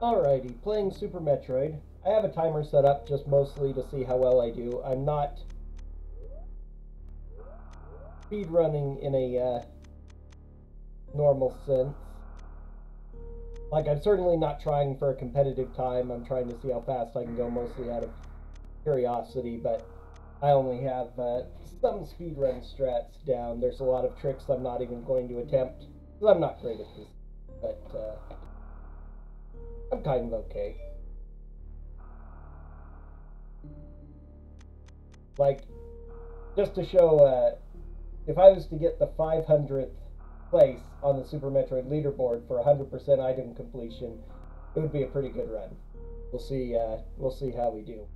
Alrighty, playing Super Metroid. I have a timer set up just mostly to see how well I do. I'm not speedrunning in a normal sense. Like, I'm certainly not trying for a competitive time. I'm trying to see how fast I can go, mostly out of curiosity, but I only have some speedrun strats down. There's a lot of tricks I'm not even going to attempt, because I'm not great at this, but I'm kind of okay. Like, just to show, if I was to get the 500th place on the Super Metroid leaderboard for 100% item completion, it would be a pretty good run. We'll see how we do.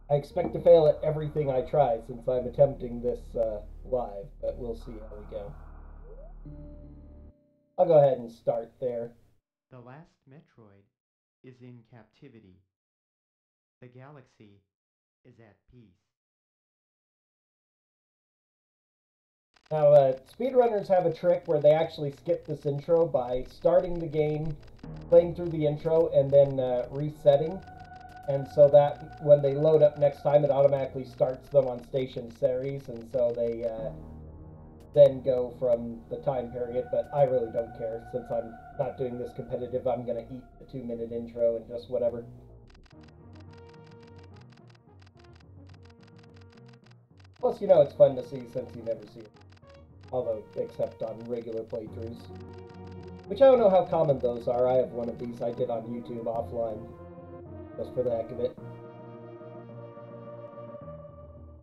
I expect to fail at everything I try since I'm attempting this live, but we'll see how we go. I'll go ahead and start there. The last Metroid is in captivity. The galaxy is at peace. Now, speedrunners have a trick where they actually skip this intro by starting the game, playing through the intro, and then resetting. And so that when they load up next time, it automatically starts them on Station Series, and so they then go from the time period. But I really don't care, since I'm not doing this competitive. I'm going to eat the 2-minute intro and just whatever. Plus, you know, it's fun to see since you never see it. Although, except on regular playthroughs. Which I don't know how common those are. I have one of these I did on YouTube offline. Just for the heck of it.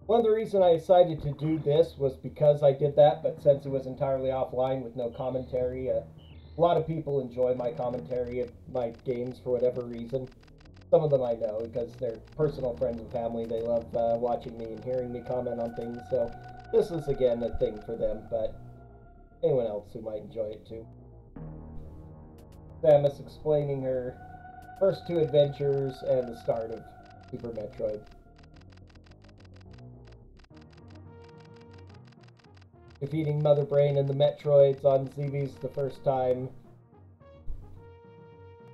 One of the reasons I decided to do this was because I did that, but since it was entirely offline with no commentary, a lot of people enjoy my commentary of my games for whatever reason. Some of them I know, because they're personal friends and family. They love watching me and hearing me comment on things, so this is, again, a thing for them, but anyone else who might enjoy it, too. Samus explaining her first 2 adventures and the start of Super Metroid. Defeating Mother Brain and the Metroids on ZBs the first time.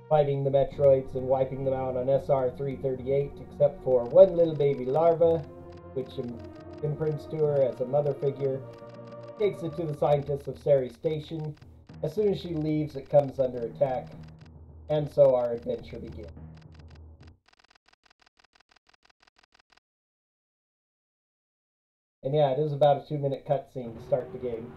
Fighting the Metroids and wiping them out on SR-338, except for one little baby larva, which imprints to her as a mother figure, takes it to the scientists of Sari Station. As soon as she leaves, it comes under attack, and so our adventure begins. And yeah, it is about a 2-minute cutscene to start the game.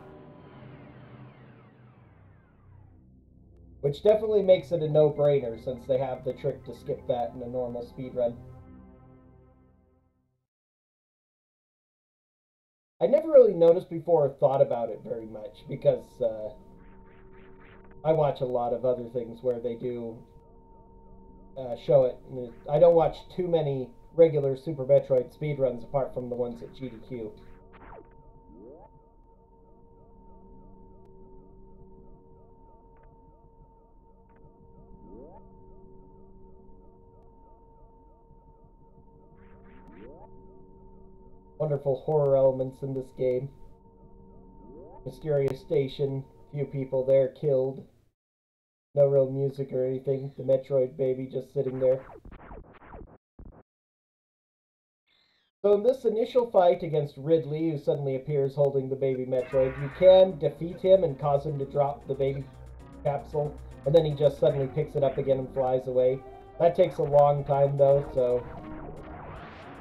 Which definitely makes it a no-brainer, since they have the trick to skip that in a normal speedrun. I never really noticed before or thought about it very much, because I watch a lot of other things where they do show it. I don't watch too many regular Super Metroid speedruns apart from the ones at GDQ. Wonderful horror elements in this game. Mysterious station, few people there killed. No real music or anything. The Metroid baby just sitting there. So in this initial fight against Ridley, who suddenly appears holding the baby Metroid, you can defeat him and cause him to drop the baby capsule, and then he just suddenly picks it up again and flies away. That takes a long time though, so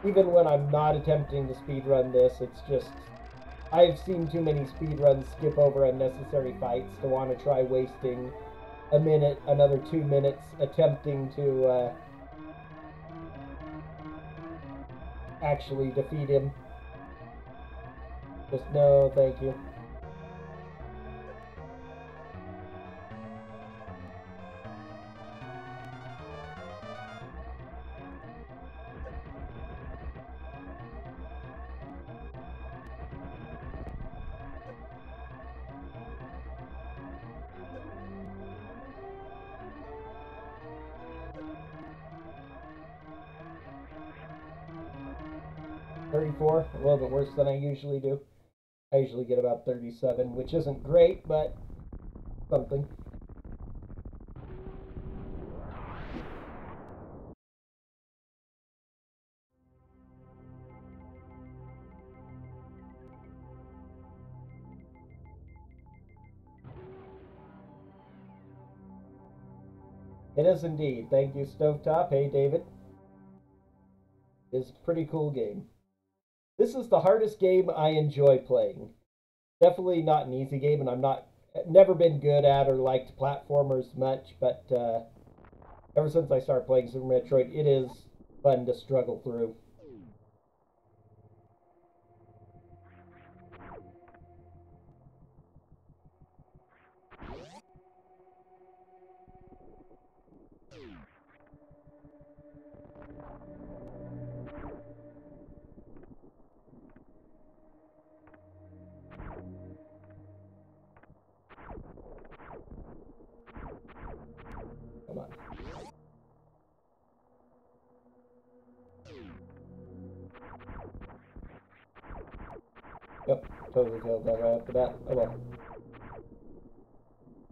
even when I'm not attempting to speedrun this, it's just, I've seen too many speedruns skip over unnecessary fights to want to try wasting a minute, another 2 minutes attempting to actually defeat him. Just no, thank you. 34, a little bit worse than I usually do. I usually get about 37, which isn't great, but something. It is indeed. Thank you, Stovetop. Hey, David. It's a pretty cool game. This is the hardest game I enjoy playing. Definitely not an easy game, and never been good at or liked platformers much, but ever since I started playing Super Metroid, it is fun to struggle through. Come on. Yep, totally failed that right off the bat. Oh well.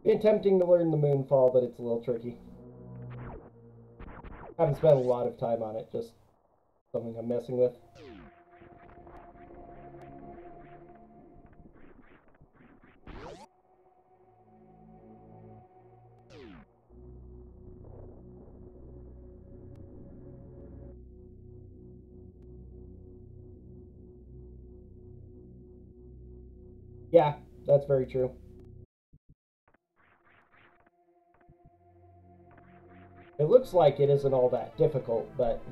Been attempting to learn the Moonfall, but it's a little tricky. Haven't spent a lot of time on it, just something I'm messing with. Yeah, that's very true. It looks like it isn't all that difficult, but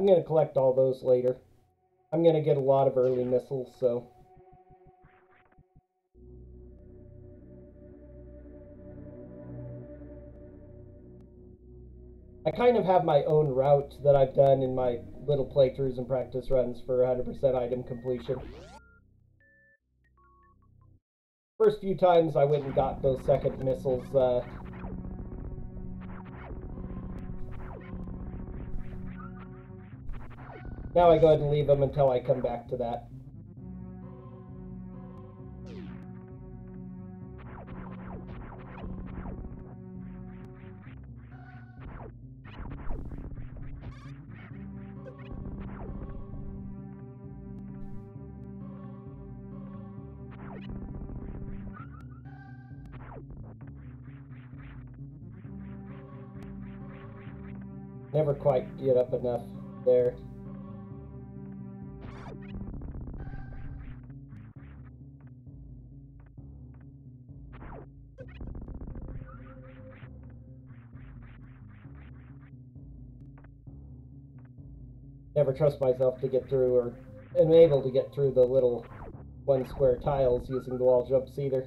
I'm going to collect all those later. I'm going to get a lot of early missiles, so... I kind of have my own route that I've done in my little playthroughs and practice runs for 100% item completion. First few times I went and got those second missiles, now I go ahead and leave them until I come back to that. Never quite get up enough there. Never trust myself to get through, or am able to get through the little one square tiles using the wall jumps either.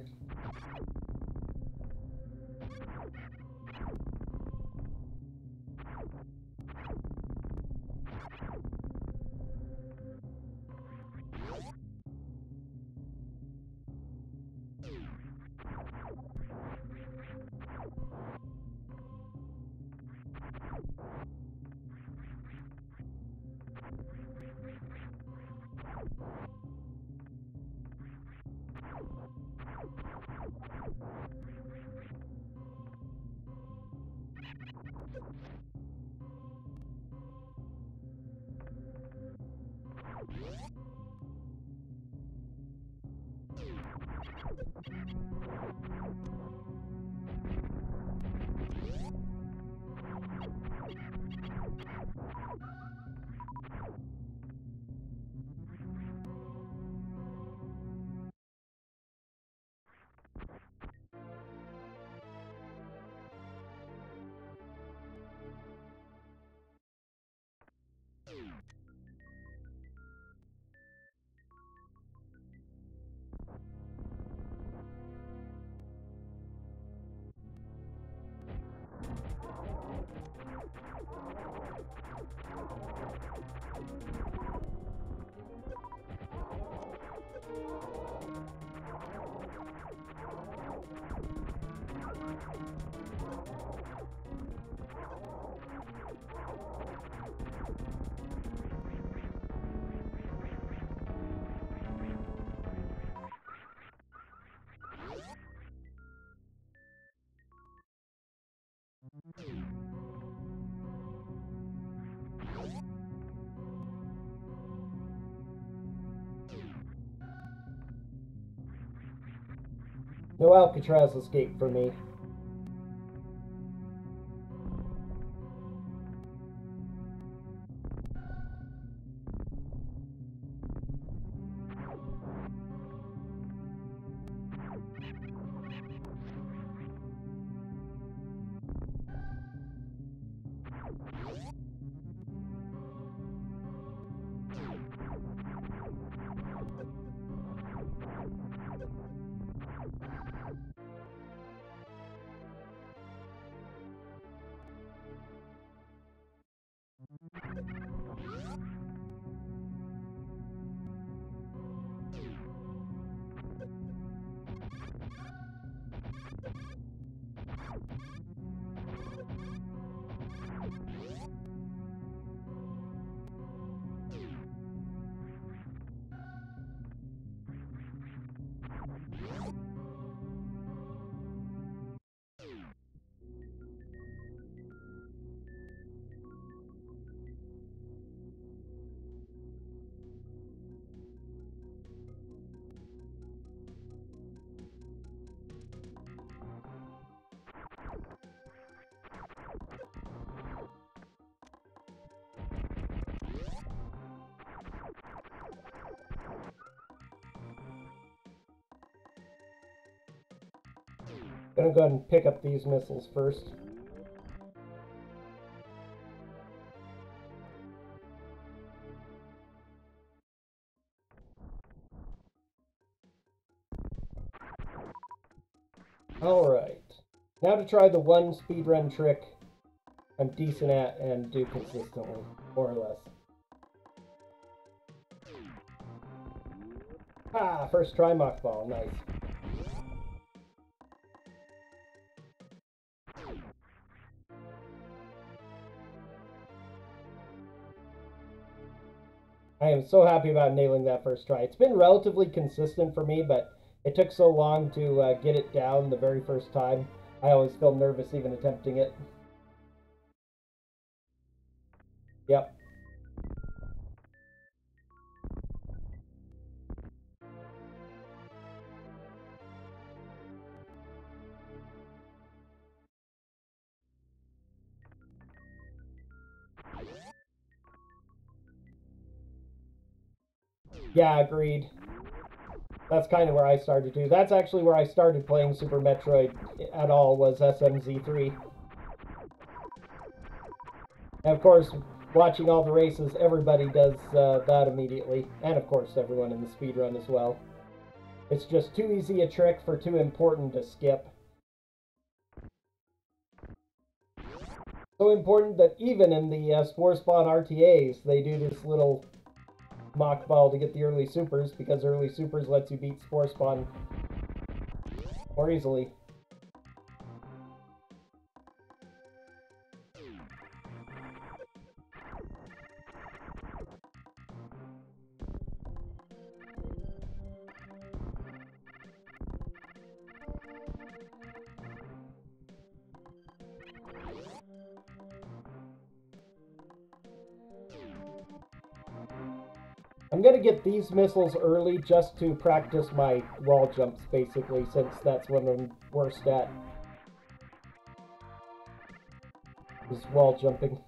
No Alcatraz escape for me. Gonna go ahead and pick up these missiles first. Alright. Now to try the one speedrun trick I'm decent at and do consistently, more or less. Ah, first try mockball, nice. I am so happy about nailing that first try. It's been relatively consistent for me, but it took so long to get it down the very first time. I always feel nervous even attempting it. Yep. Yeah, agreed. That's kind of where I started to. That's actually where I started playing Super Metroid at all, was SMZ3. And of course, watching all the races, everybody does that immediately. And of course, everyone in the speedrun as well. It's just too easy a trick for too important to skip. So important that even in the Spore Spawn RTAs, they do this little mock ball to get the early supers, because early supers lets you beat Spore Spawn more easily. I'm going to get these missiles early just to practice my wall jumps, basically, since that's what I'm worst at. Is wall jumping.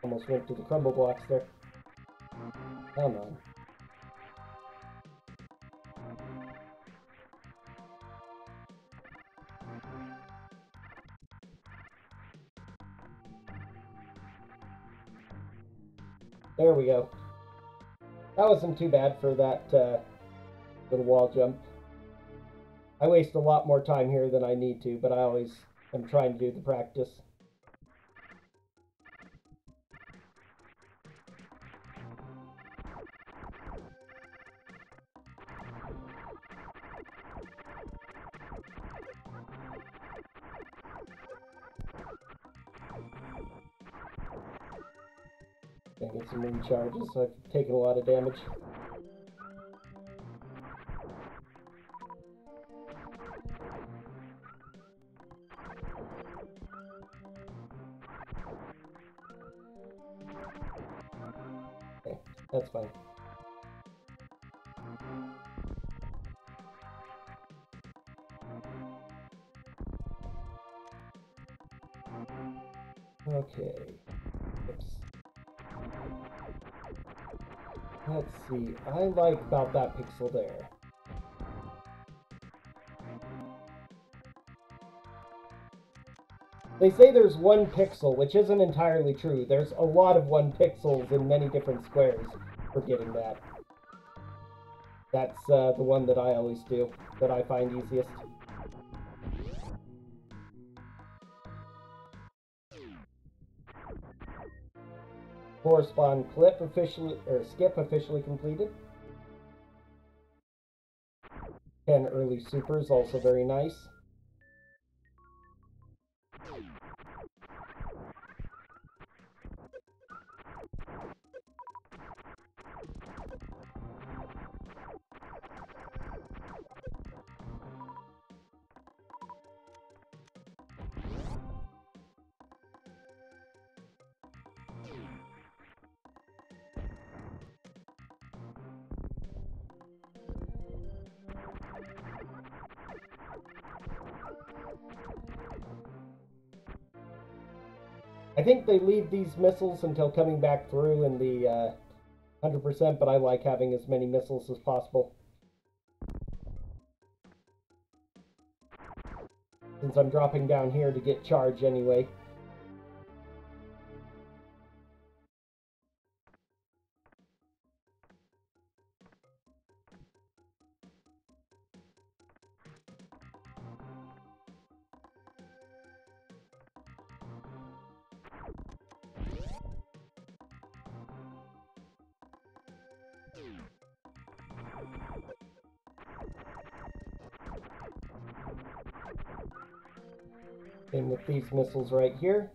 Almost went to the crumble blocks there. Come on. There we go. That wasn't too bad for that little wall jump. I waste a lot more time here than I need to, but I always am trying to do the practice. Gonna get some wind charges, so I've taken a lot of damage. Okay, that's fine. Okay. Oops. Let's see. I like about that pixel there. They say there's 1 pixel, which isn't entirely true. There's a lot of 1 pixels in many different squares for getting that. That's the one that I always do, that I find easiest. Core spawn skip officially completed. 10 early supers, also very nice. I think they leave these missiles until coming back through in the 100%, but I like having as many missiles as possible. Since I'm dropping down here to get charge anyway. Same with these missiles right here.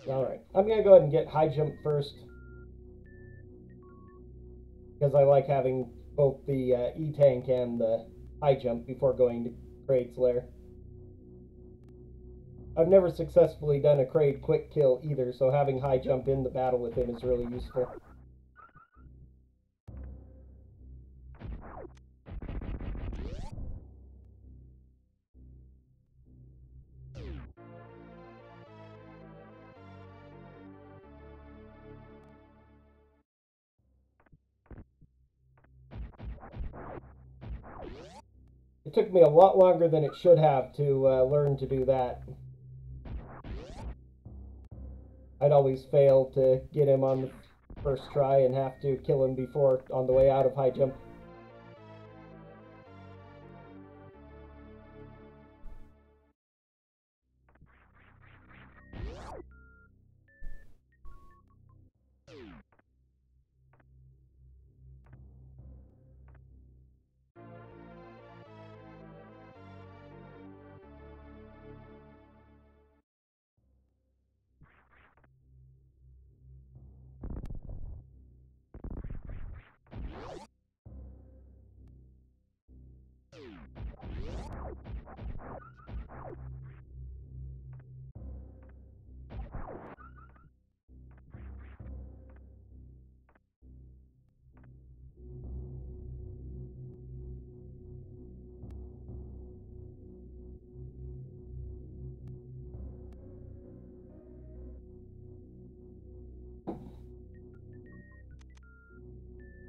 Alright, I'm going to go ahead and get high jump first. Because I like having both the E-tank and the high jump before going to Kraid's lair. I've never successfully done a Kraid quick kill either, so having high jump in the battle with him is really useful. It took me a lot longer than it should have to learn to do that. I'd always fail to get him on the first try and have to kill him before on the way out of high jump.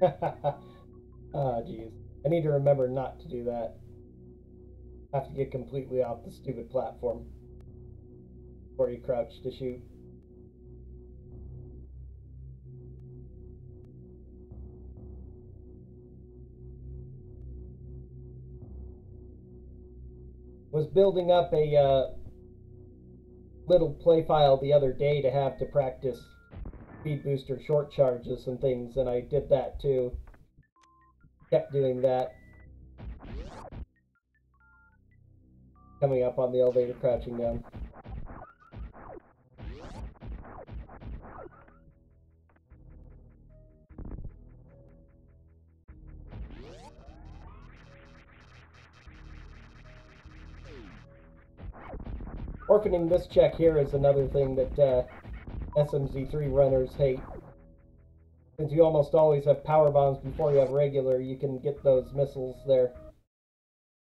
Ah, jeez. I need to remember not to do that. Have to get completely off the stupid platform before you crouch to shoot. Was building up a little play file the other day to have to practice speed booster short charges and things, and I did that too. Kept doing that. Coming up on the elevator, crouching down. Orphaning this check here is another thing that SMZ3 runners hate. Since you almost always have power bombs before you have regular, you can get those missiles there.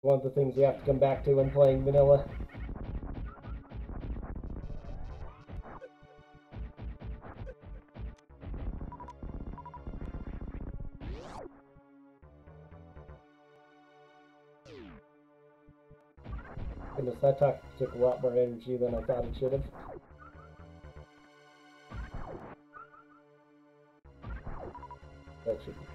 One of the things you have to come back to when playing vanilla. Goodness, that talk took a lot more energy than I thought it should have. That should be.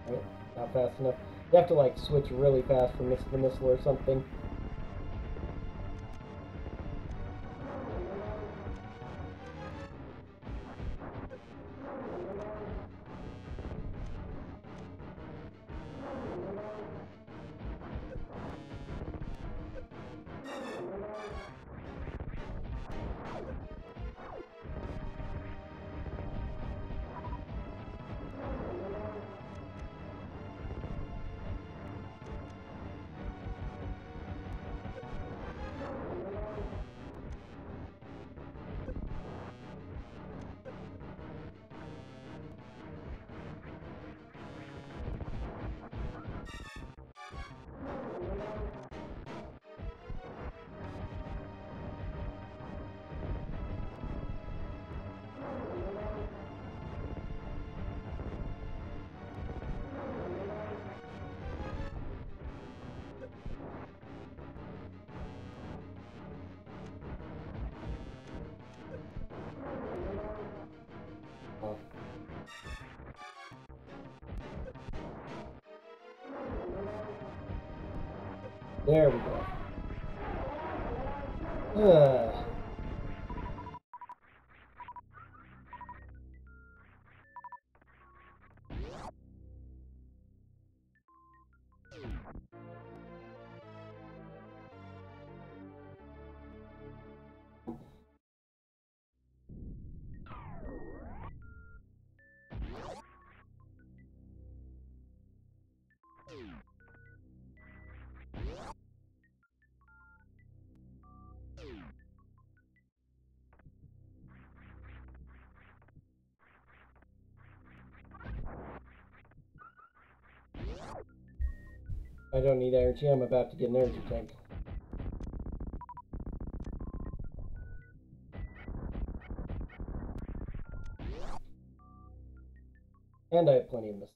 Right, not fast enough. You have to like switch really fast from missile to missile or something. There we go. I don't need energy, I'm about to get an energy tank. And I have plenty of missiles.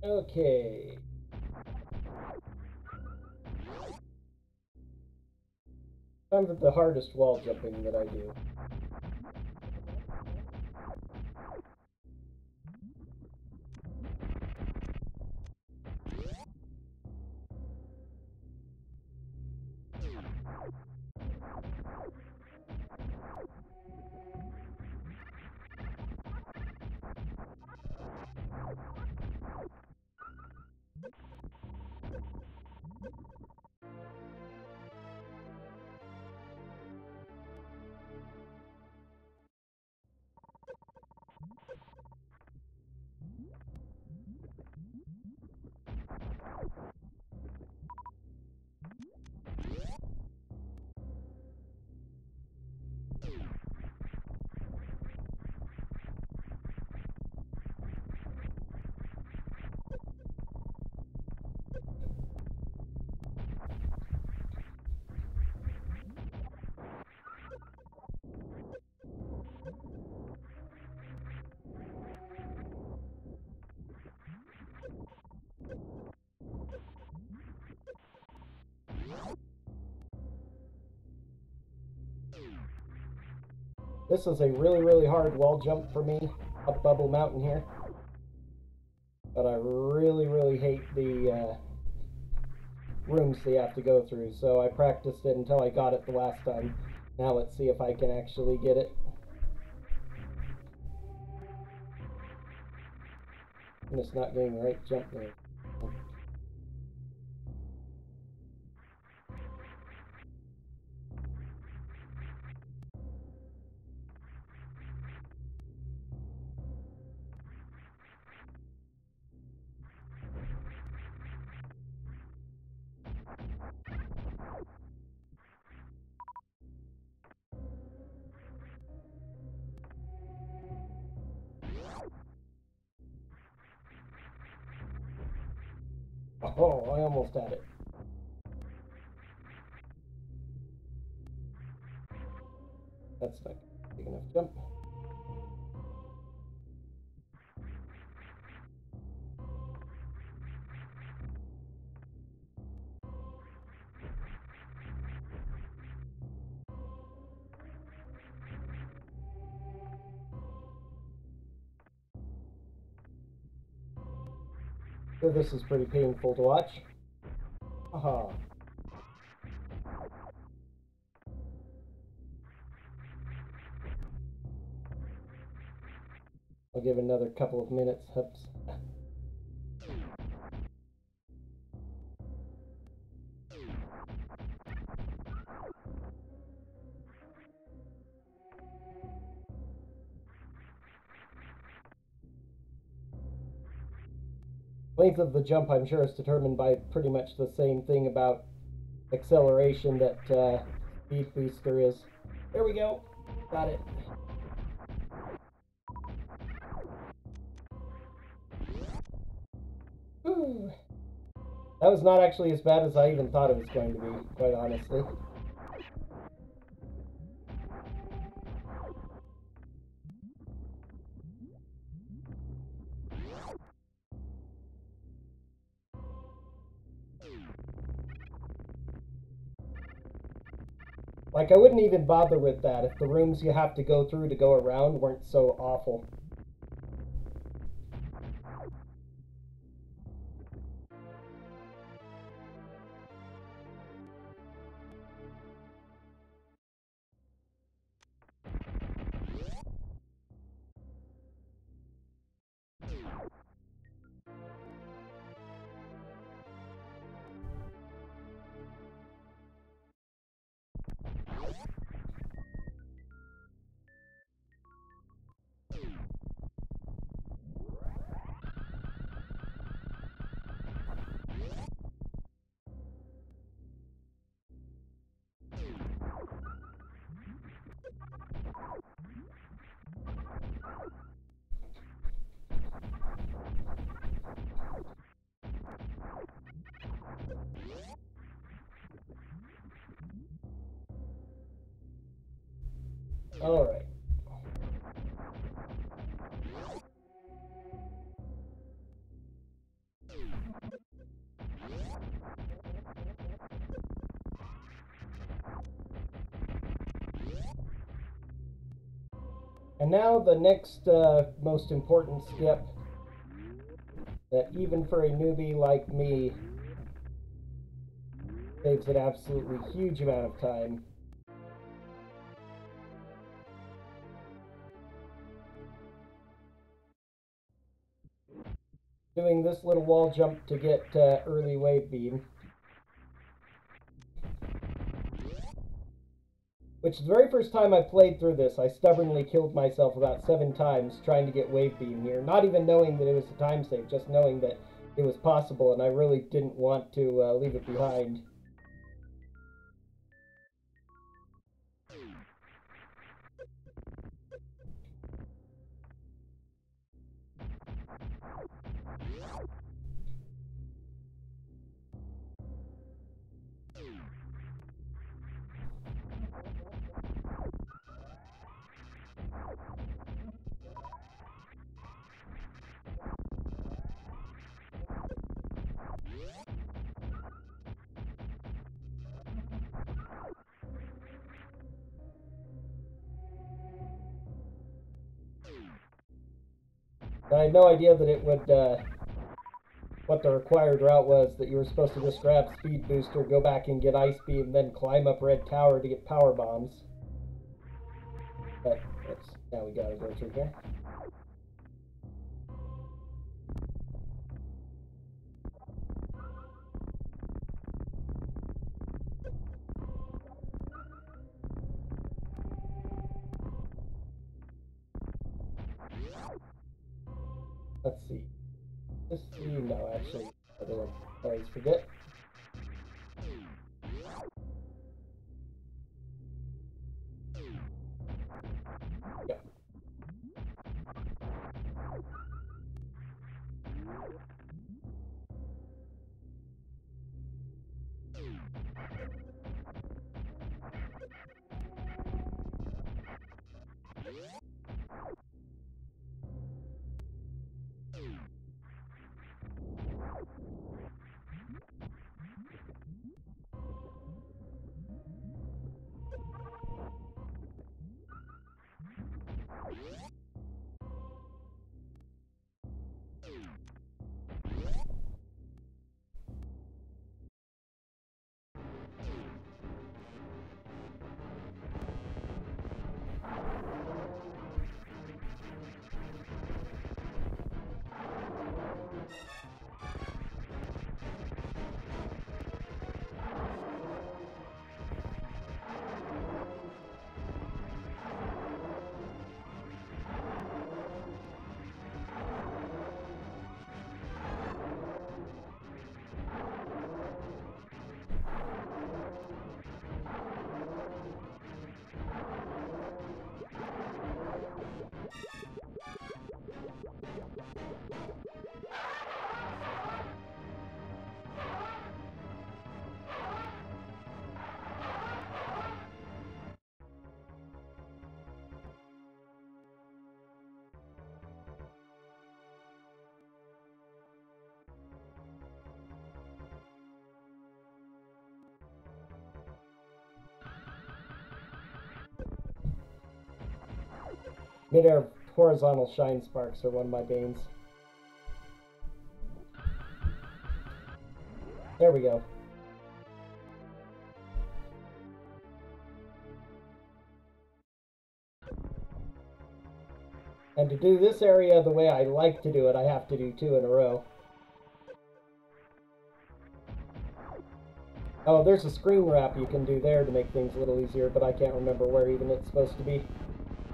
Okay. Time for the hardest wall jumping that I do. This is a really hard wall jump for me up Bubble Mountain here. But I really hate the rooms they have to go through, so I practiced it until I got it the last time. Now let's see if I can actually get it. I'm just not getting the right jump there. Oh, I almost had it. That's not a big enough jump. So this is pretty painful to watch. Aha. I'll give another couple of minutes. Oops. Length of the jump, I'm sure, is determined by pretty much the same thing about acceleration that Speed Booster is. There we go. Got it. Whew. That was not actually as bad as I even thought it was going to be, quite honestly. Like, I wouldn't even bother with that if the rooms you have to go through to go around weren't so awful. Alright. And now the next most important skip that even for a newbie like me saves an absolutely huge amount of time. Doing this little wall jump to get early wave beam. Which the very first time I played through this, I stubbornly killed myself about 7 times trying to get wave beam here. Not even knowing that it was a time save, just knowing that it was possible, and I really didn't want to leave it behind. I had no idea that it would, what the required route was, that you were supposed to just grab Speed Booster, go back and get Ice Beam, then climb up Red Tower to get Power Bombs. But, now we gotta go through here. Let's see. No, actually, other one. I always forget. Yeah. Mid-air horizontal shine sparks are one of my banes. There we go. And to do this area the way I like to do it, I have to do 2 in a row. Oh, there's a screen wrap you can do there to make things a little easier, but I can't remember where even it's supposed to be.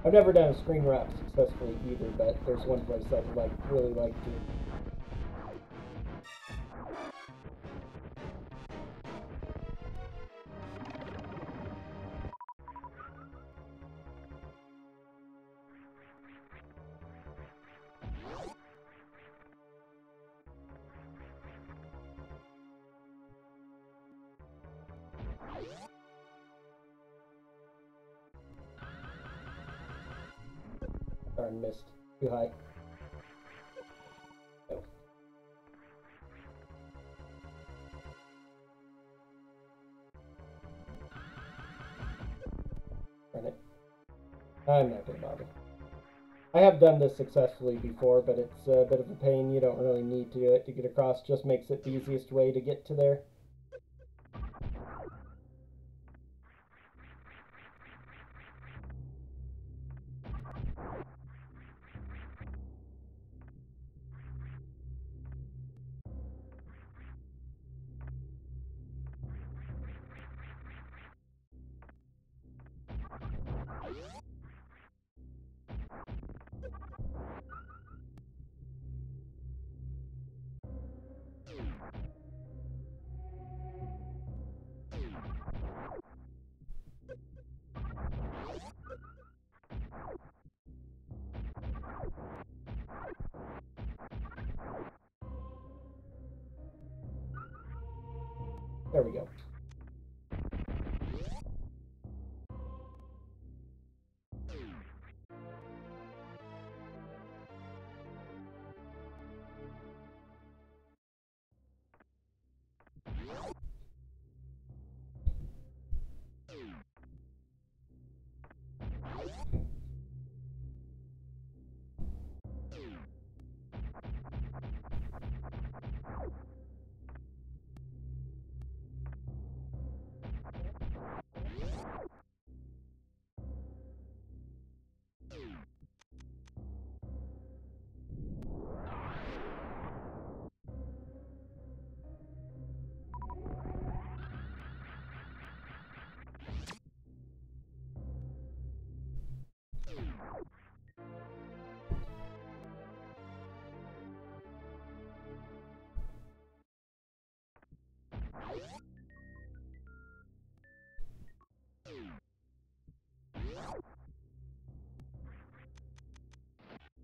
I've never done a screen wrap successfully either, but there's one place I'd really like to. Darn, missed. Too high. No. Darn it. I'm not gonna bother. I have done this successfully before, but it's a bit of a pain. You don't really need to do it to get across. Just makes it the easiest way to get to there. There we go.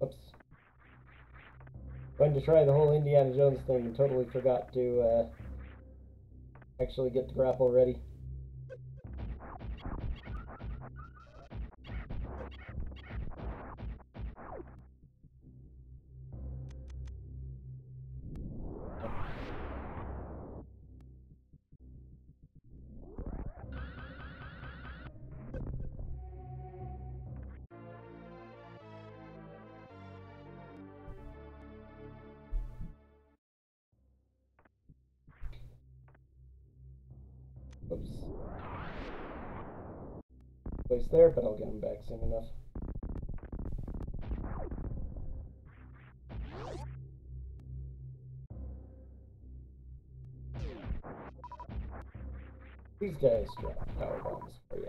Oops. Going to try the whole Indiana Jones thing and totally forgot to actually get the grapple ready. Oops. Place there, but I'll get him back soon enough. These guys drop power bombs for you.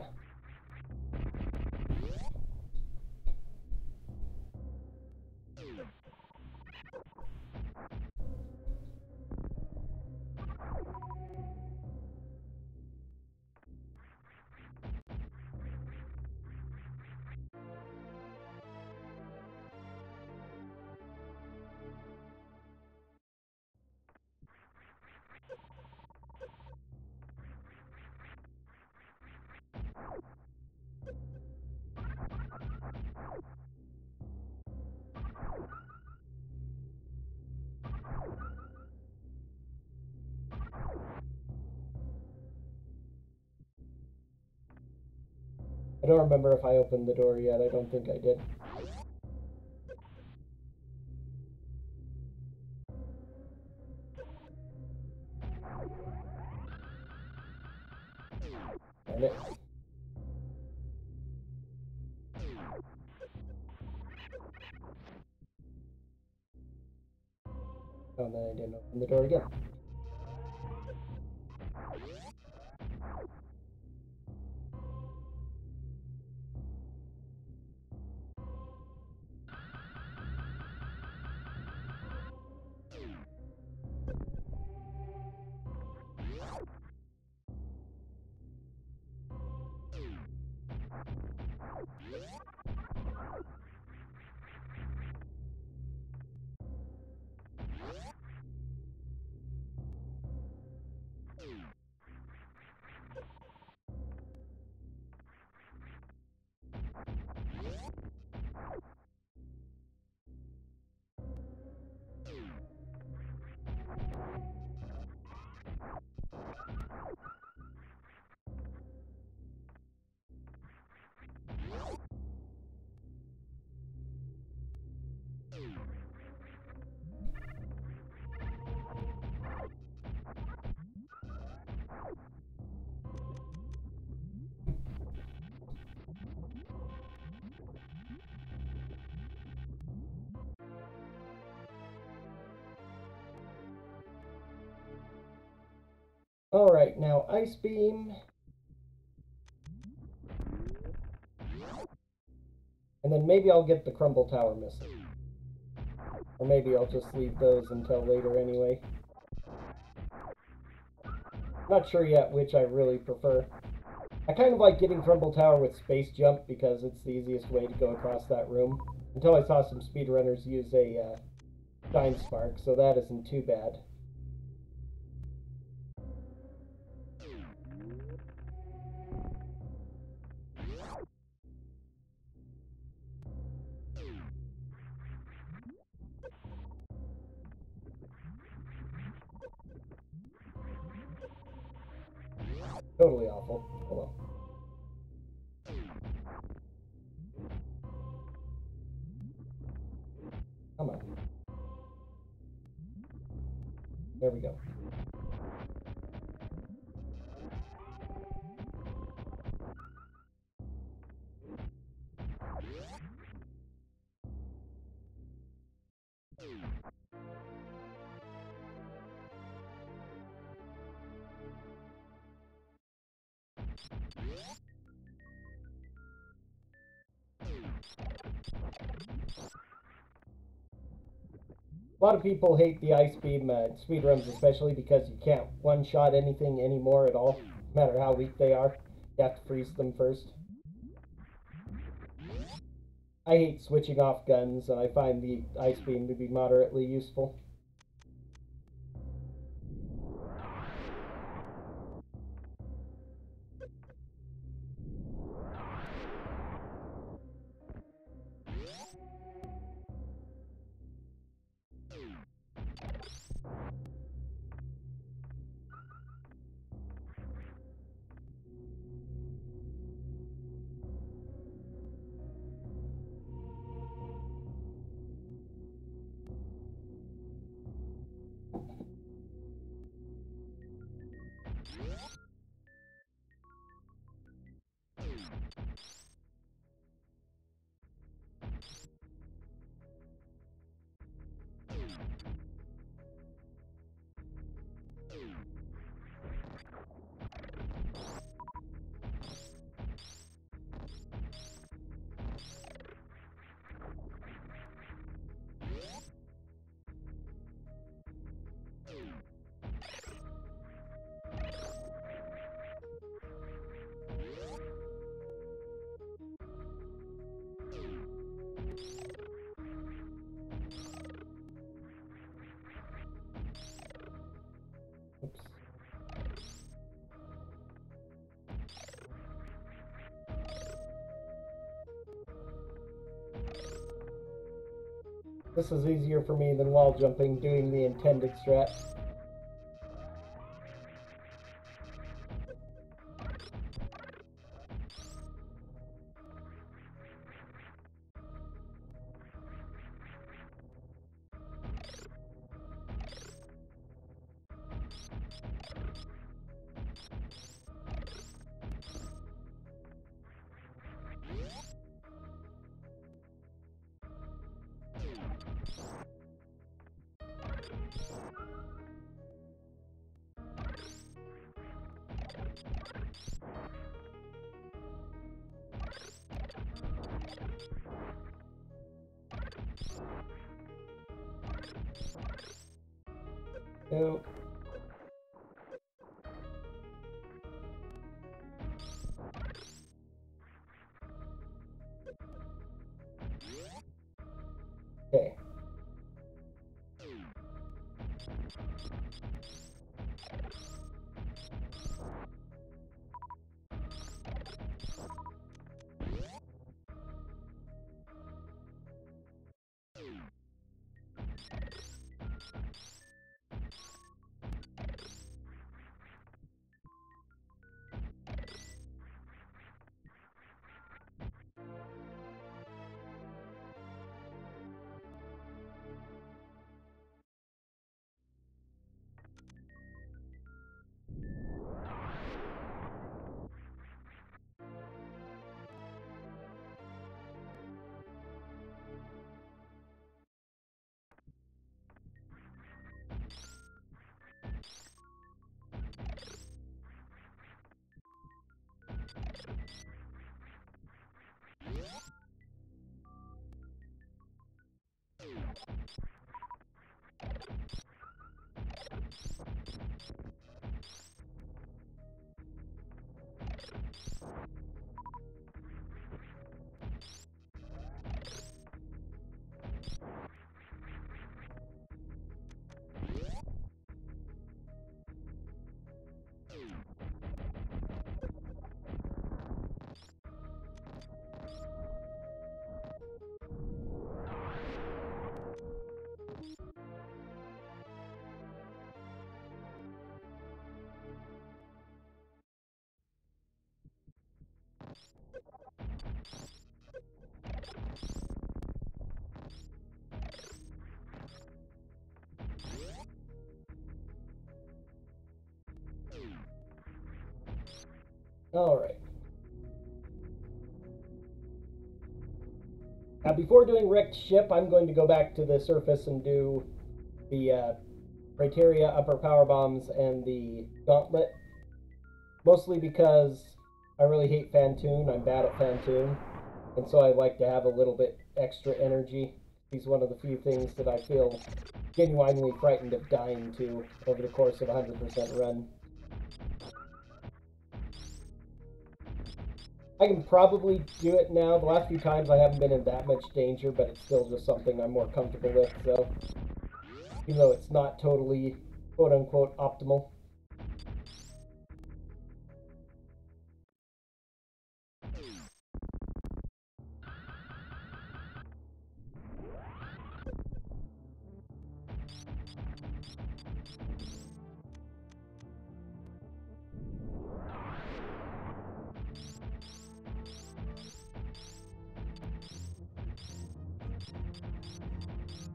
I don't remember if I opened the door yet. I don't think I did. Darn it. Oh, and then I didn't open the door again. Alright, now Ice Beam. And then maybe I'll get the Crumble Tower missile. Or maybe I'll just leave those until later anyway. Not sure yet which I really prefer. I kind of like getting Crumble Tower with Space Jump because it's the easiest way to go across that room. Until I saw some speedrunners use a Shine Spark, so that isn't too bad. Totally awful. Oh well. Come on. There we go. A lot of people hate the Ice Beam speedruns, especially because you can't one-shot anything anymore at all, no matter how weak they are. You have to freeze them first. I hate switching off guns, and I find the Ice Beam to be moderately useful. Oops. This is easier for me than wall jumping, doing the intended strat. No. Okay. Alright. Now, before doing wrecked ship, I'm going to go back to the surface and do the criteria, upper power bombs, and the gauntlet. Mostly because I really hate Fantoon. I'm bad at Fantoon. And so I like to have a little bit extra energy. He's one of the few things that I feel genuinely frightened of dying to over the course of a 100% run. I can probably do it now. The last few times I haven't been in that much danger, but it's still just something I'm more comfortable with, so even though it's not totally quote-unquote optimal.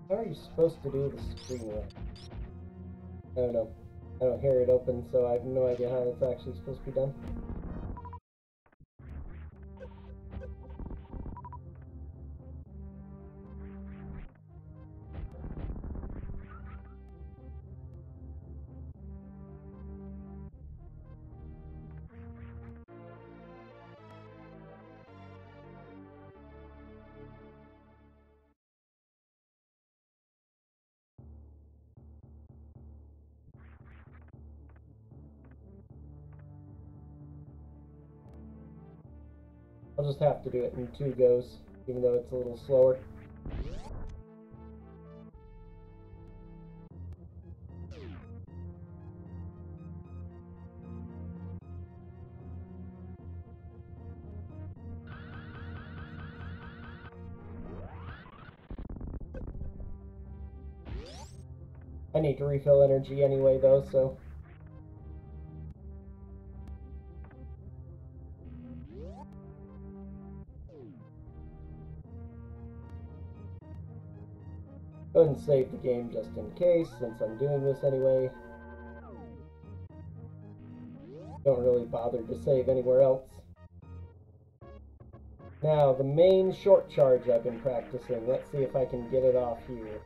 How are you supposed to do the screen run? I don't know. I don't hear it open, so I have no idea how that's actually supposed to be done. I'll just have to do it in 2 goes, even though it's a little slower. I need to refill energy anyway, though, so... Go ahead and save the game just in case, since I'm doing this anyway. Don't really bother to save anywhere else. Now, the main short charge I've been practicing. Let's see if I can get it off here.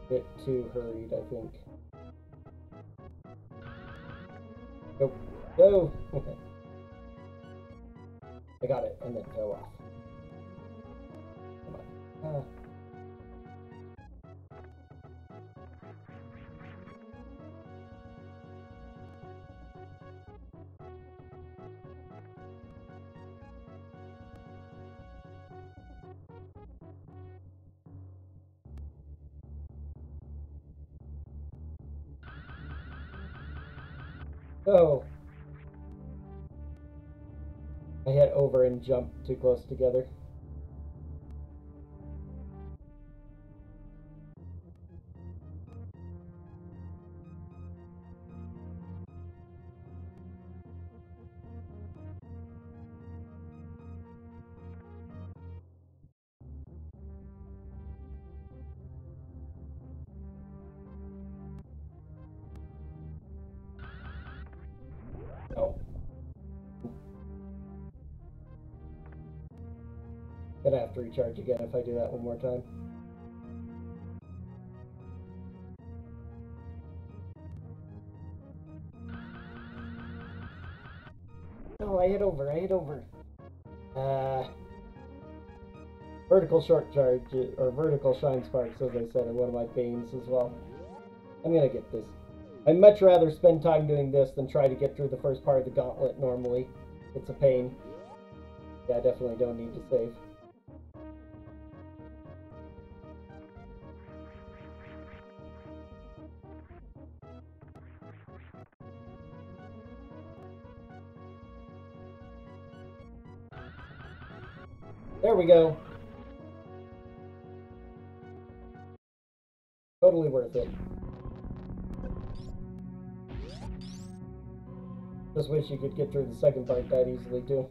Bit too hurried, I think. Nope. No! I got it, and then fell off. Come on. Oh! I hit over and jumped too close together. Oh. Gonna have to recharge again if I do that one more time. Oh, I hit over. Vertical short charge, or vertical shine sparks, as I said, are one of my banes as well. I'm gonna get this. I'd much rather spend time doing this than try to get through the first part of the gauntlet normally. It's a pain. Yeah, I definitely don't need to save. There we go. Totally worth it. Just wish you could get through the second part that easily too.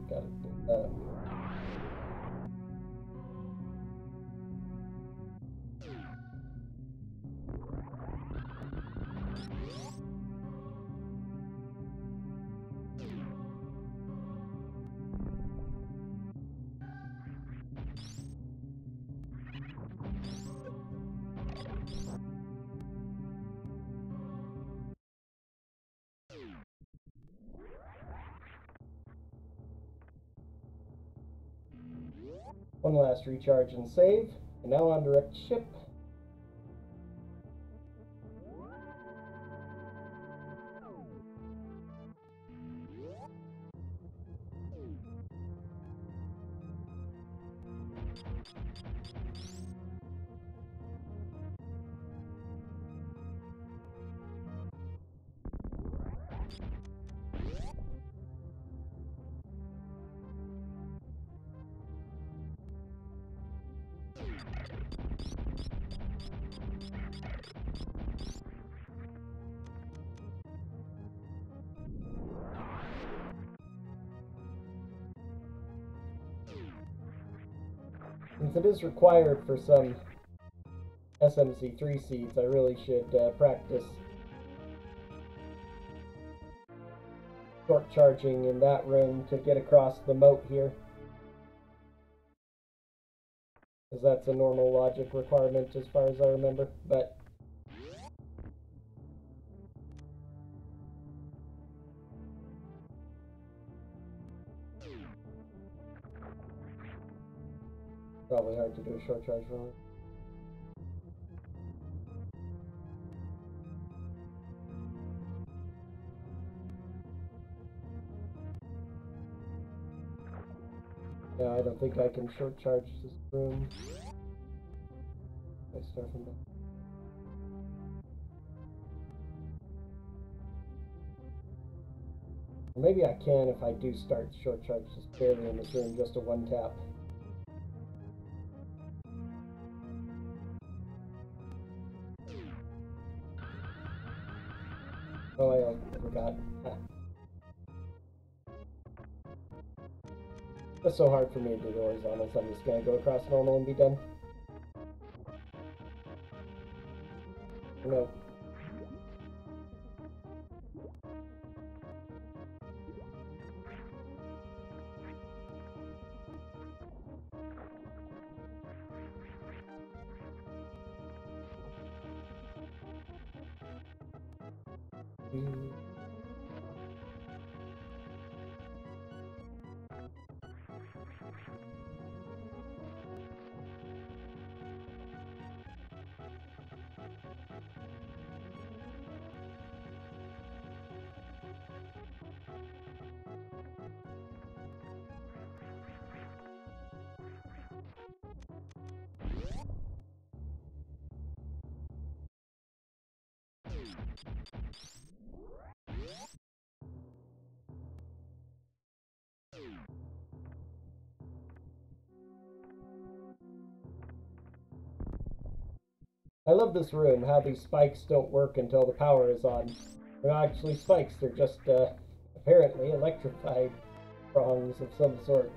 Got it. One last recharge and save, and now on direct ship. Since it is required for some SMC3 seeds, I really should practice short charging in that room to get across the moat here. Because that's a normal logic requirement as far as I remember, but probably hard to do a short charge room. Yeah, I don't think I can short charge this room. I start from back. Or maybe I can if I do start short charge just barely in this room, just a one tap. Oh, I forgot. It's so hard for me to do horizontals. I'm just gonna go across normal and be done. No. I love this room, how these spikes don't work until the power is on. They're not actually spikes, they're just, apparently electrified prongs of some sort.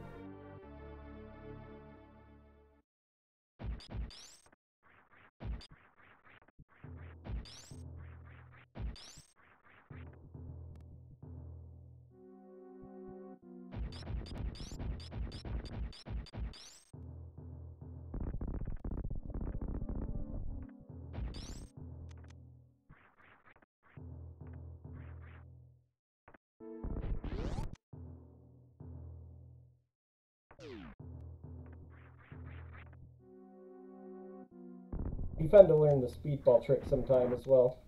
Be fun to learn the speedball trick sometime as well.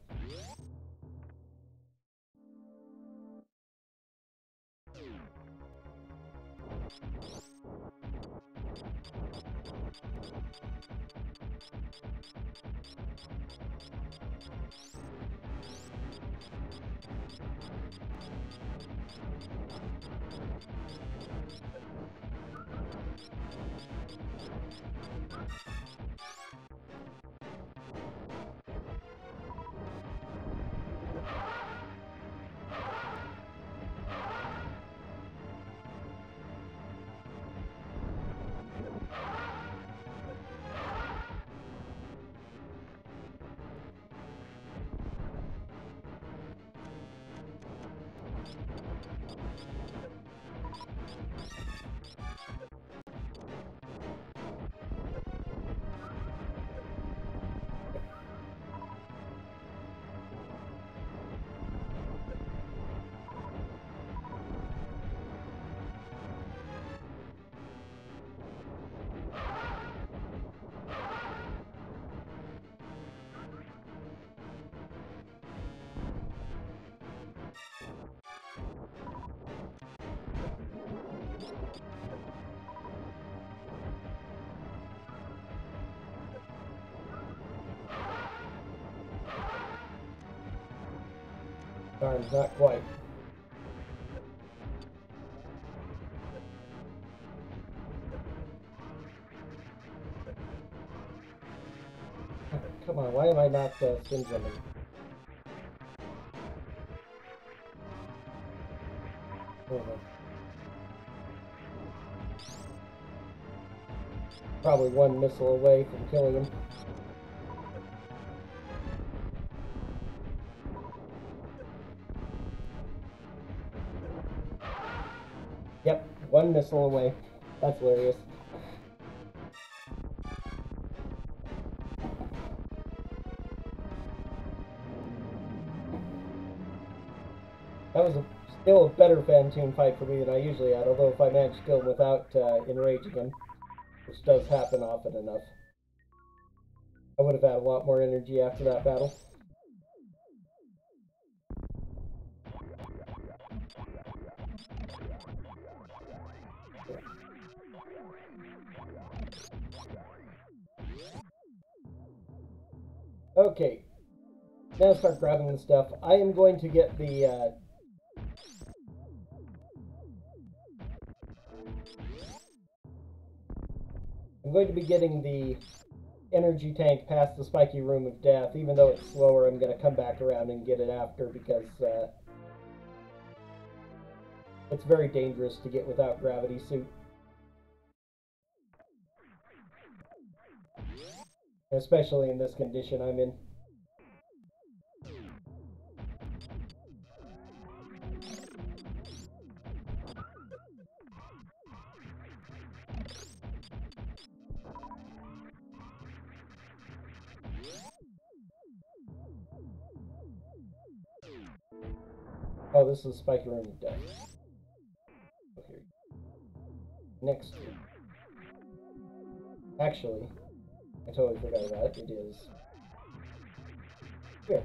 Darn, not quite. Come on, why am I not spin jumping? Probably one missile away from killing him. Yep, one missile away. That's hilarious. That was still a better Phantoon fight for me than I usually had, although if I managed to kill him without enraging him, which does happen often enough, I would have had a lot more energy after that battle. Okay, now start grabbing the stuff. I am going to get the I'm going to be getting the energy tank past the spiky room of death. Even though it's slower, I'm going to come back around and get it after because it's very dangerous to get without gravity suit. Especially in this condition I'm in. Oh, this is Spiky Room of Death. Okay. Next. Actually, I totally forgot about it. It is here.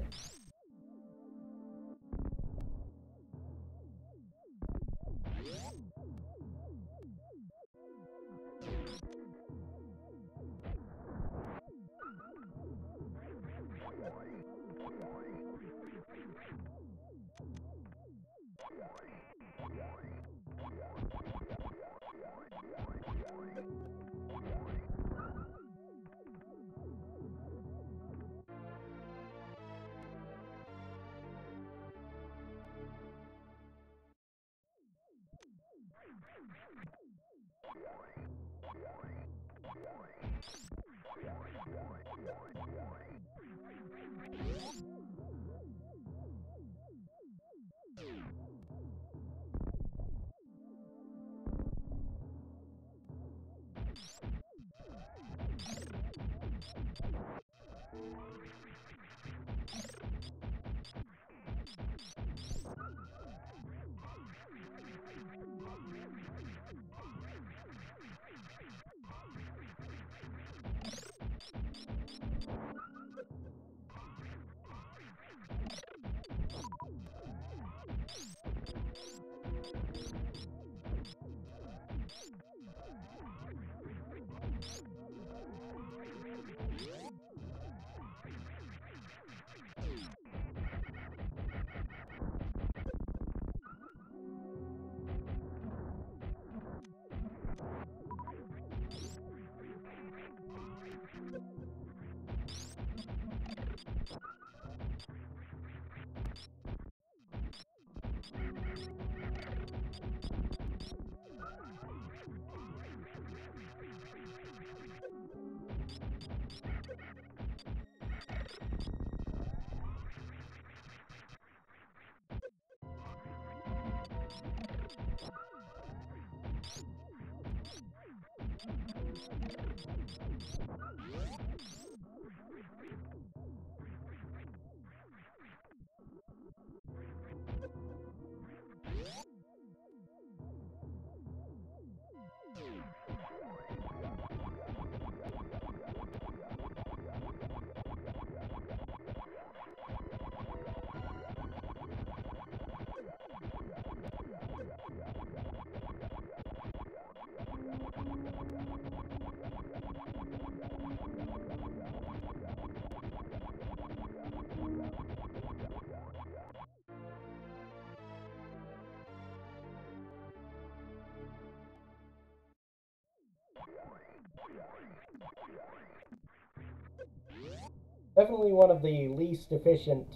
Definitely one of the least efficient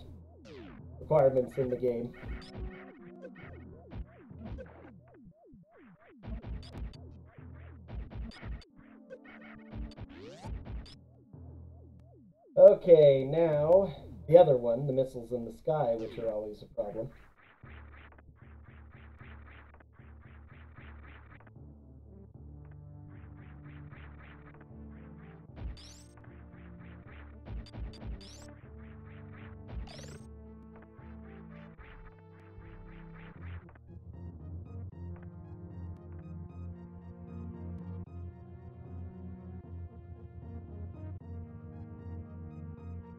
requirements in the game. Okay, now the other one, the missiles in the sky, which are always a problem.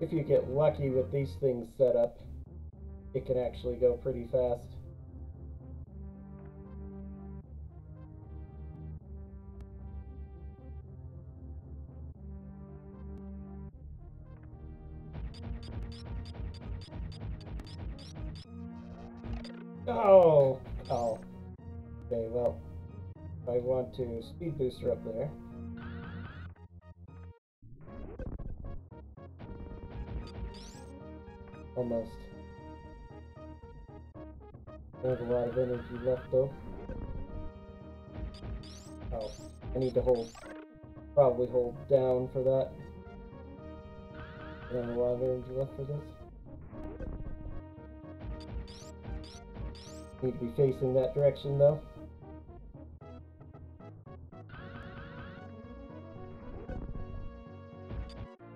If you get lucky with these things set up, it can actually go pretty fast. Oh! Oh. Okay, well, I want to speed booster up there. Almost. I have a lot of energy left though. Oh, I need to probably hold down for that. I don't have a lot of energy left for this. Need to be facing that direction though.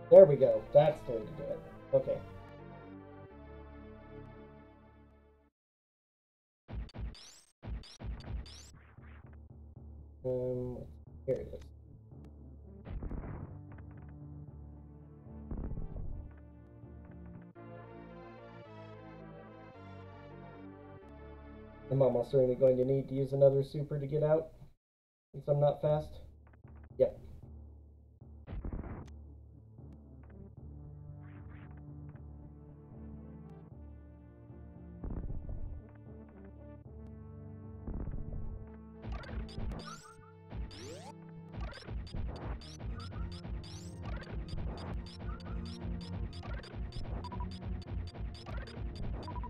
There we go. That's the way to do it. Okay. Here it is. I'm almost certainly going to need to use another super to get out, since I'm not fast. Yep.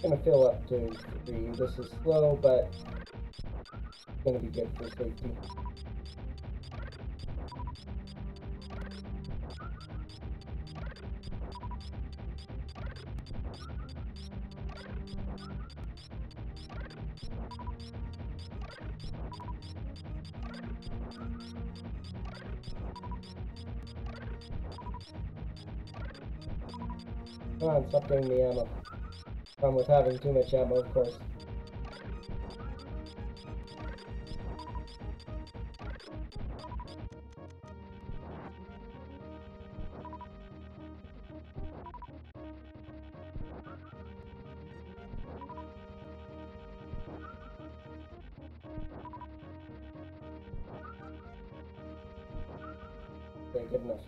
Gonna fill up to 3. This is slow, but it's gonna be good for safety. Come on, stop doing the ammo. Problem with having too much ammo, of course. Okay, good enough.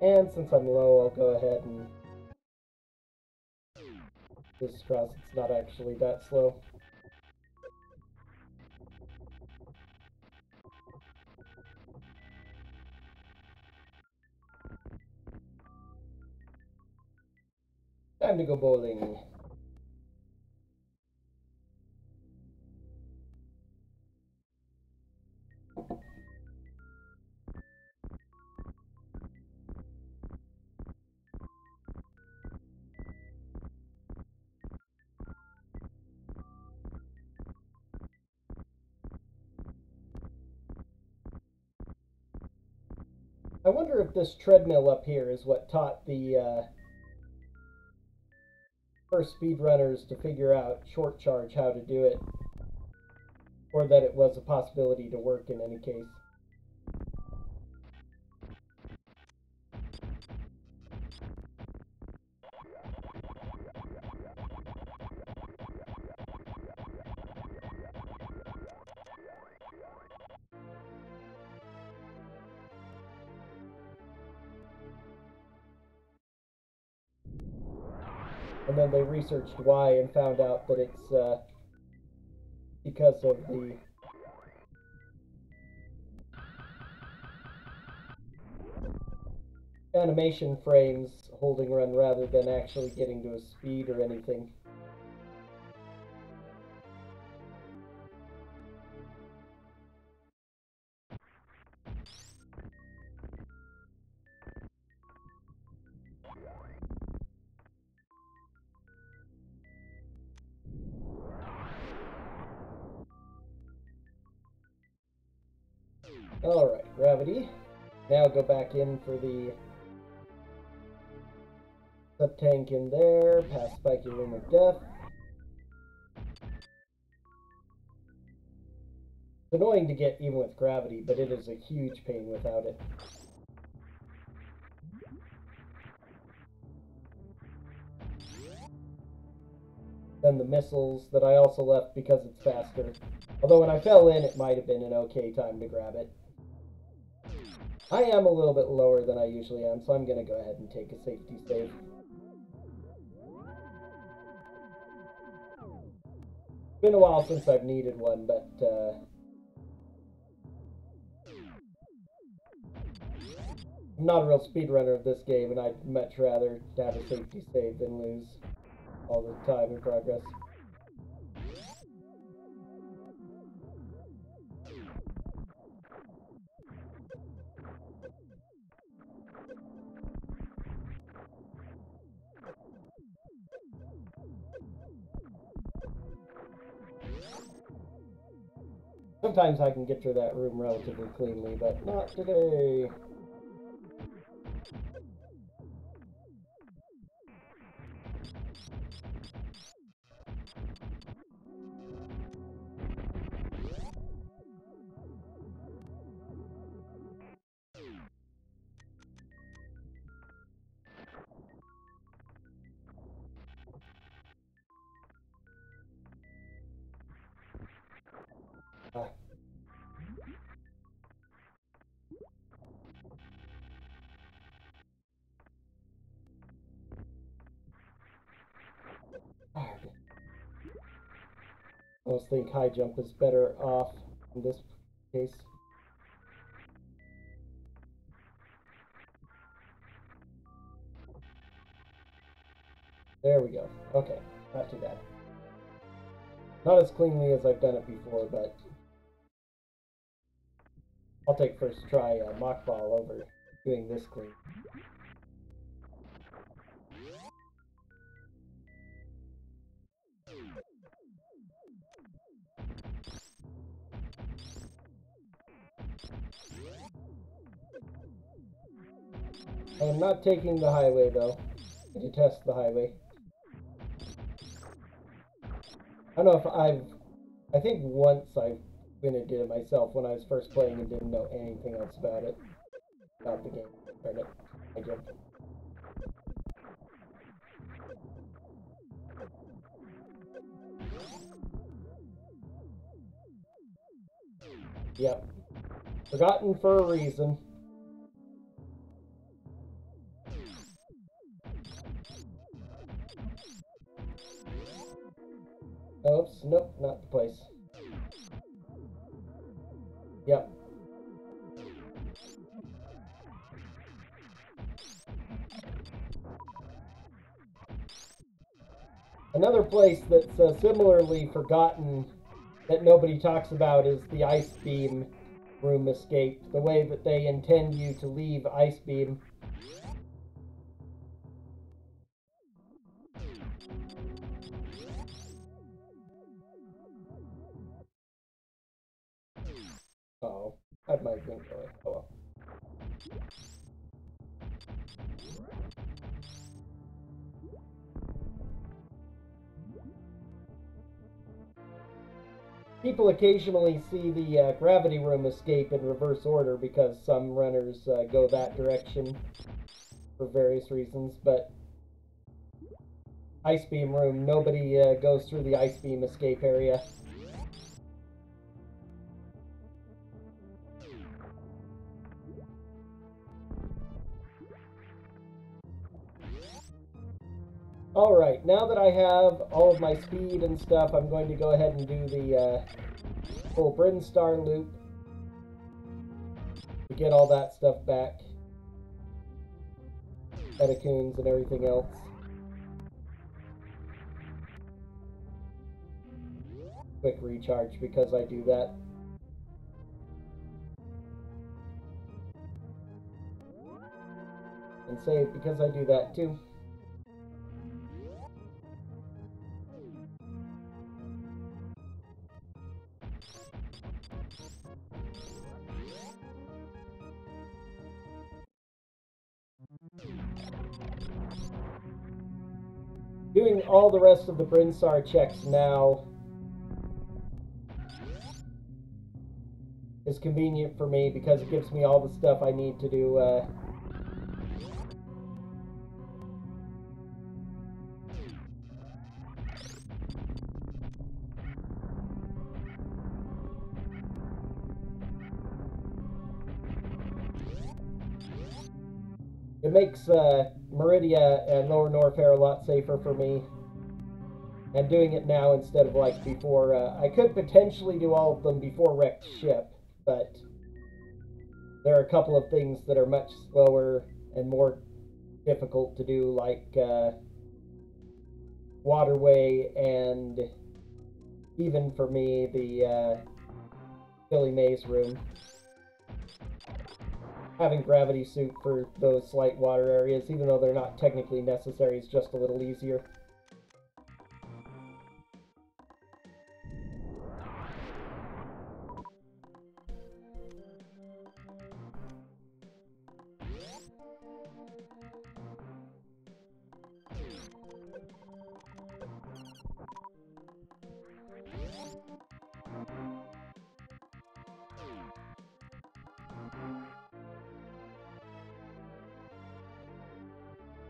And since I'm low, I'll go ahead and just trust it's not actually that slow. Time to go bowling. I wonder if this treadmill up here is what taught the first speedrunners to figure out short charge how to do it, or that it was a possibility to work in any case. And then they researched why and found out that it's because of the animation frames holding run rather than actually getting to a speed or anything. Alright, gravity. Now go back in for the sub-tank in there, past Spiky Room of Death. It's annoying to get even with gravity, but it is a huge pain without it. Then the missiles that I also left because it's faster. Although when I fell in, it might have been an okay time to grab it. I am a little bit lower than I usually am, so I'm going to go ahead and take a safety save. It's been a while since I've needed one, but I'm not a real speedrunner of this game, and I'd much rather have a safety save than lose all the time in progress. Sometimes I can get through that room relatively cleanly, but not today. I almost think high jump is better off in this case. There we go. Okay, not too bad. Not as cleanly as I've done it before, but I'll take first try mock ball over doing this clean. I am not taking the highway though. I detest the highway. I don't know if I think once I've been and did it myself when I was first playing and didn't know anything else about it. About the game. Darn it. I jumped. Yep. Forgotten for a reason. Oops, nope, not the place. Yep. Another place that's similarly forgotten that nobody talks about is the ice beam room escape. The way that they intend you to leave ice beam. Oh, that might have been going. Oh well. People occasionally see the gravity room escape in reverse order because some runners go that direction for various reasons, but ice beam room, nobody goes through the ice beam escape area. Alright, now that I have all of my speed and stuff, I'm going to go ahead and do the full Brinstar loop to get all that stuff back. Metacoons and everything else. Quick recharge because I do that. And save because I do that too. Doing all the rest of the Brinstar checks now is convenient for me because it gives me all the stuff I need to do. It makes Meridia and Lower Norfair a lot safer for me. And doing it now instead of like before. I could potentially do all of them before wrecked ship, but there are a couple of things that are much slower and more difficult to do, like Waterway and even for me, the Billy Mays room. Having gravity suit for those slight water areas, even though they're not technically necessary, is just a little easier.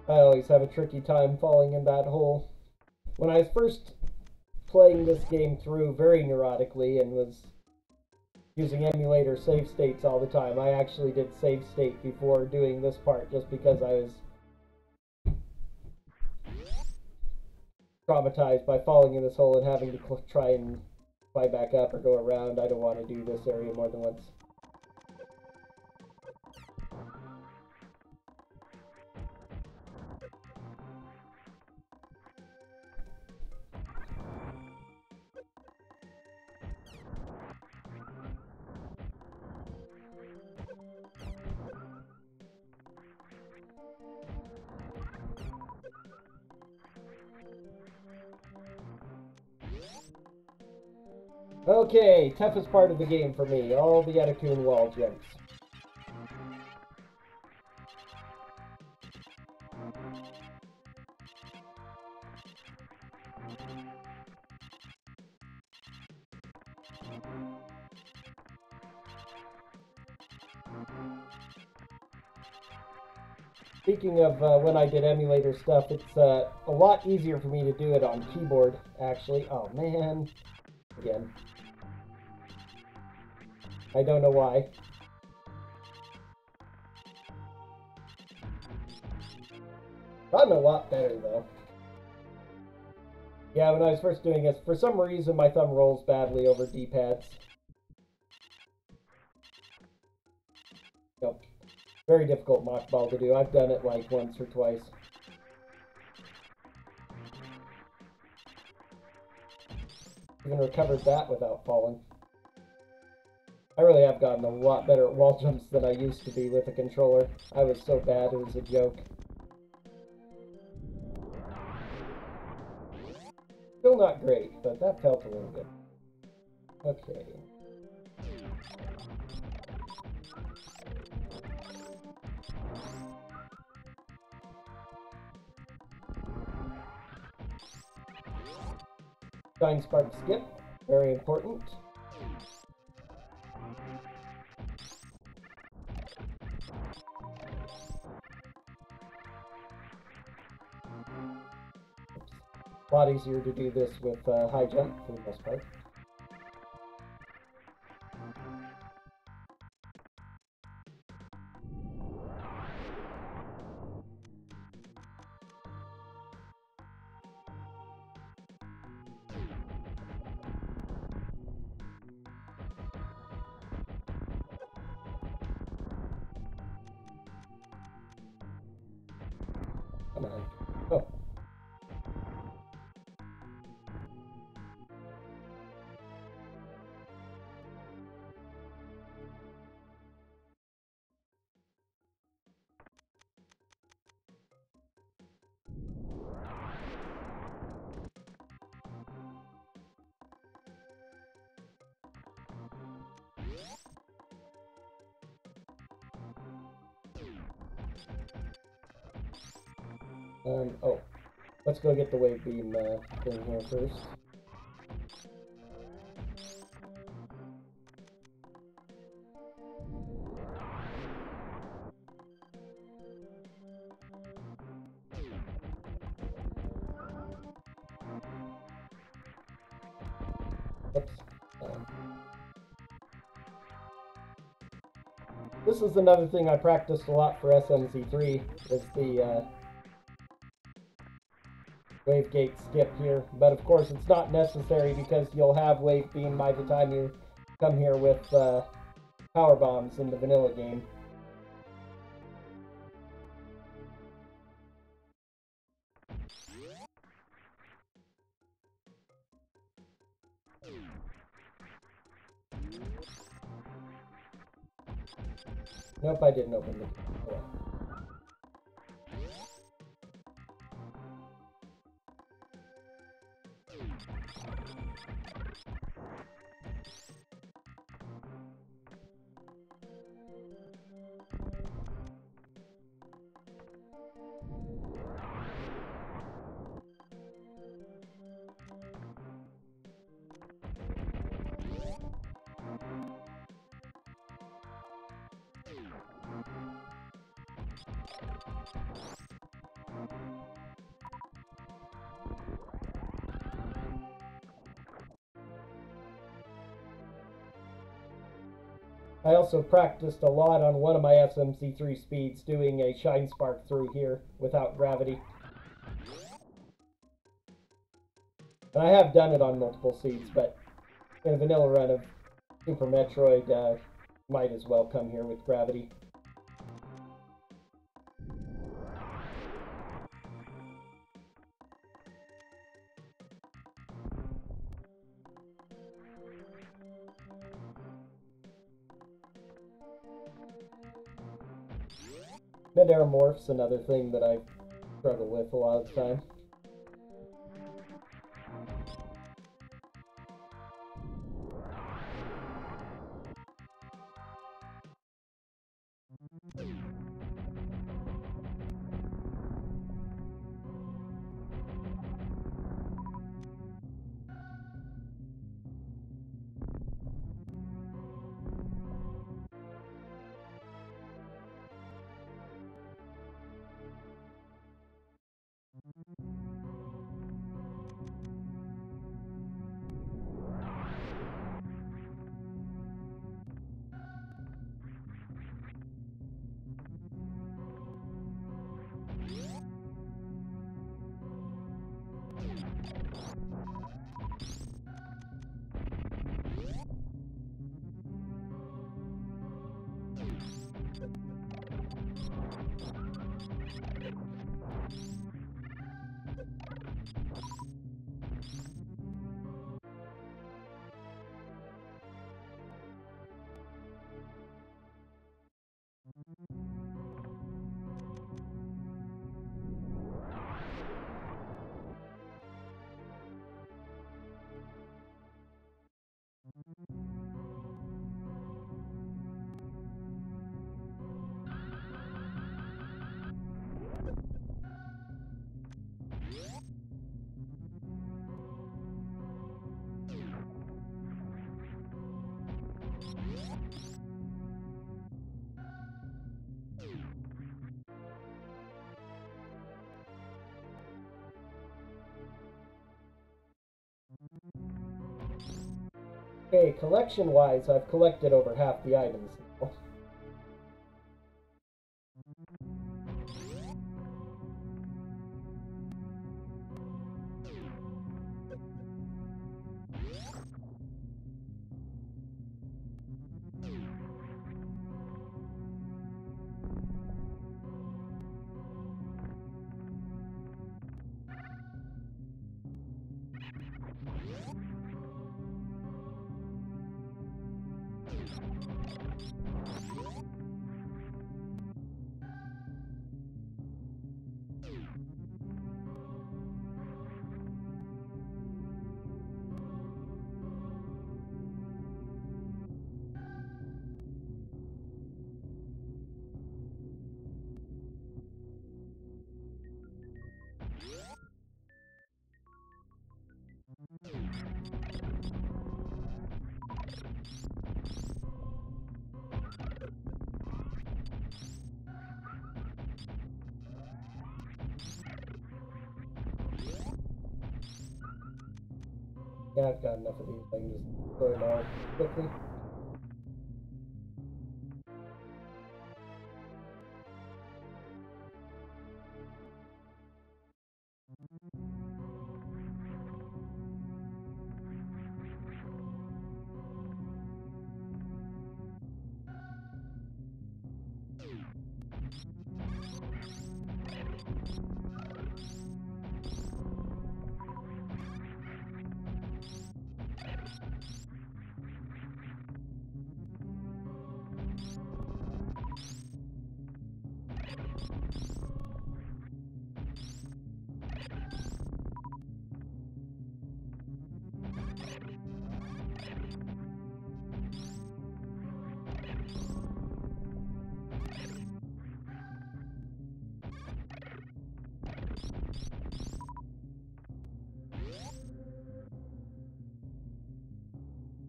I always have a tricky time falling in that hole. When I was first playing this game through very neurotically and was using emulator save states all the time, I actually did save state before doing this part just because I was traumatized by falling in this hole and having to try and climb back up or go around. I don't want to do this area more than once. Okay, toughest part of the game for me, all the Etakun wall jumps. Speaking of when I did emulator stuff, it's a lot easier for me to do it on keyboard, actually. Oh man, again. I don't know why. Gotten a lot better, though. Yeah, when I was first doing this, for some reason my thumb rolls badly over D-pads. Nope. Very difficult mock ball to do. I've done it like once or twice. Even recovered that without falling. I really have gotten a lot better at wall jumps than I used to be with a controller. I was so bad, it was a joke. Still not great, but that felt a little good. Okay. Shine Spark Skip, very important. A lot easier to do this with high jump for the most part. Come on. Oh. Oh, let's go get the wave beam thing here first. Oops. This is another thing I practiced a lot for SMZ3, is the wave gate skip here, but of course it's not necessary because you'll have wave beam by the time you come here with power bombs in the vanilla game. Nope, I didn't open the door. I also practiced a lot on one of my SMC3 speeds doing a Shine Spark through here without gravity. And I have done it on multiple seeds, but in a vanilla run of Super Metroid, might as well come here with gravity. Mid-air morph's another thing that I struggle with a lot of the time. Okay, collection-wise, I've collected over half the items now. Yeah, I've got enough of these. I can just destroy them all quickly.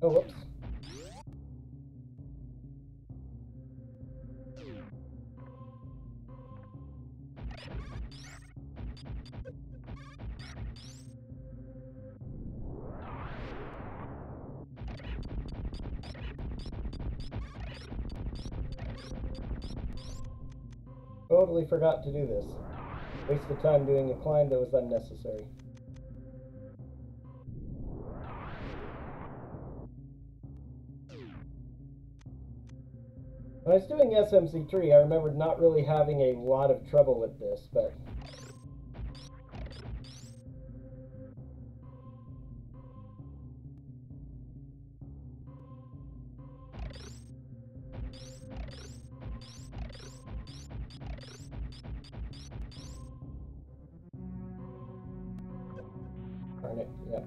Oh, whoops. Totally forgot to do this. Wasted time doing a climb that was unnecessary. When I was doing SMC3, I remembered not really having a lot of trouble with this, but... Darn it, yep.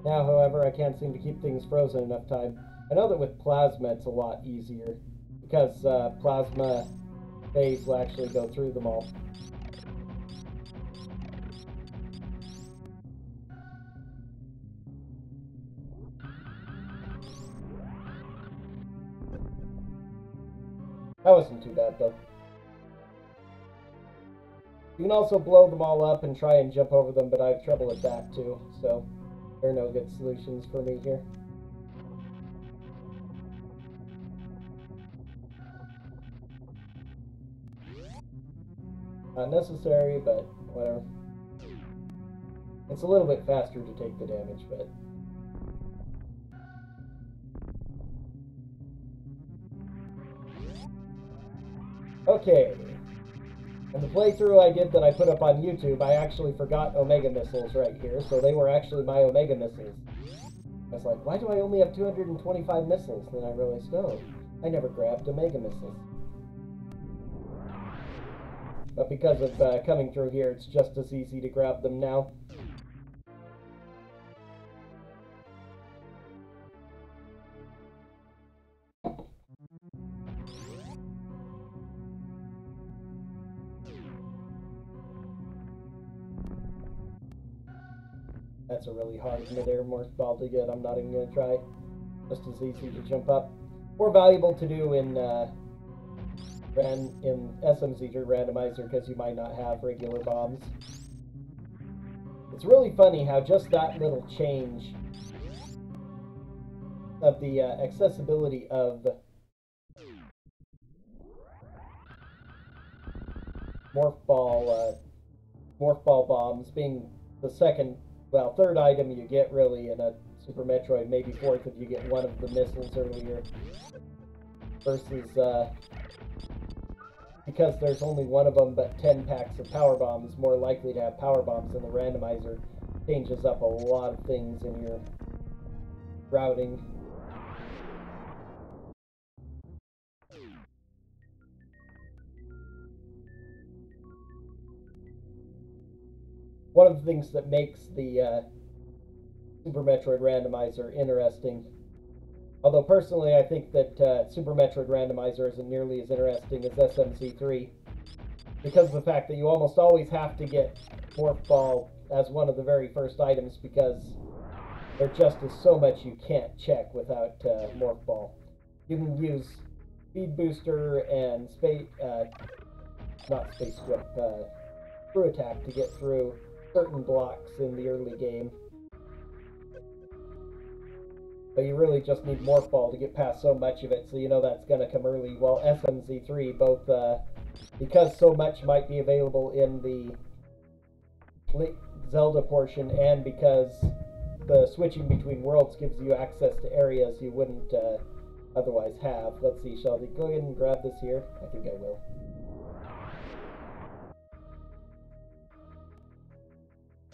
Now, however, I can't seem to keep things frozen enough time. I know that with plasma it's a lot easier, because plasma phase will actually go through them all. That wasn't too bad, though. You can also blow them all up and try and jump over them, but I have trouble with that, too, so there are no good solutions for me here. Not necessary, but whatever. It's a little bit faster to take the damage, but... Okay. In the playthrough I did that I put up on YouTube, I actually forgot Omega Missiles right here, so they were actually my Omega Missiles. I was like, why do I only have 225 missiles? Then I realized, oh, I never grabbed Omega Missiles. But because of coming through here, it's just as easy to grab them now. That's a really hard mid-air morph ball to get. I'm not even going to try. Just as easy to jump up. More valuable to do in SMZ3 randomizer because you might not have regular bombs. It's really funny how just that little change of the accessibility of morph ball bombs being the third item you get really in a Super Metroid, maybe fourth if you get one of the missiles earlier, versus because there's only one of them but 10 packs of power bombs, more likely to have power bombs, and the randomizer changes up a lot of things in your routing. One of the things that makes the Super Metroid randomizer interesting, although personally I think that Super Metroid randomizer isn't nearly as interesting as SMC3, because of the fact that you almost always have to get Morph Ball as one of the very first items, because there just is so much you can't check without Morph Ball. You can use Speed Booster and Screw Attack to get through certain blocks in the early game. But you really just need Morph Ball to get past so much of it, so you know that's going to come early. While SMZ3, both because so much might be available in the Zelda portion, and because the switching between worlds gives you access to areas you wouldn't otherwise have. Let's see, shall we go ahead and grab this here? I think I will.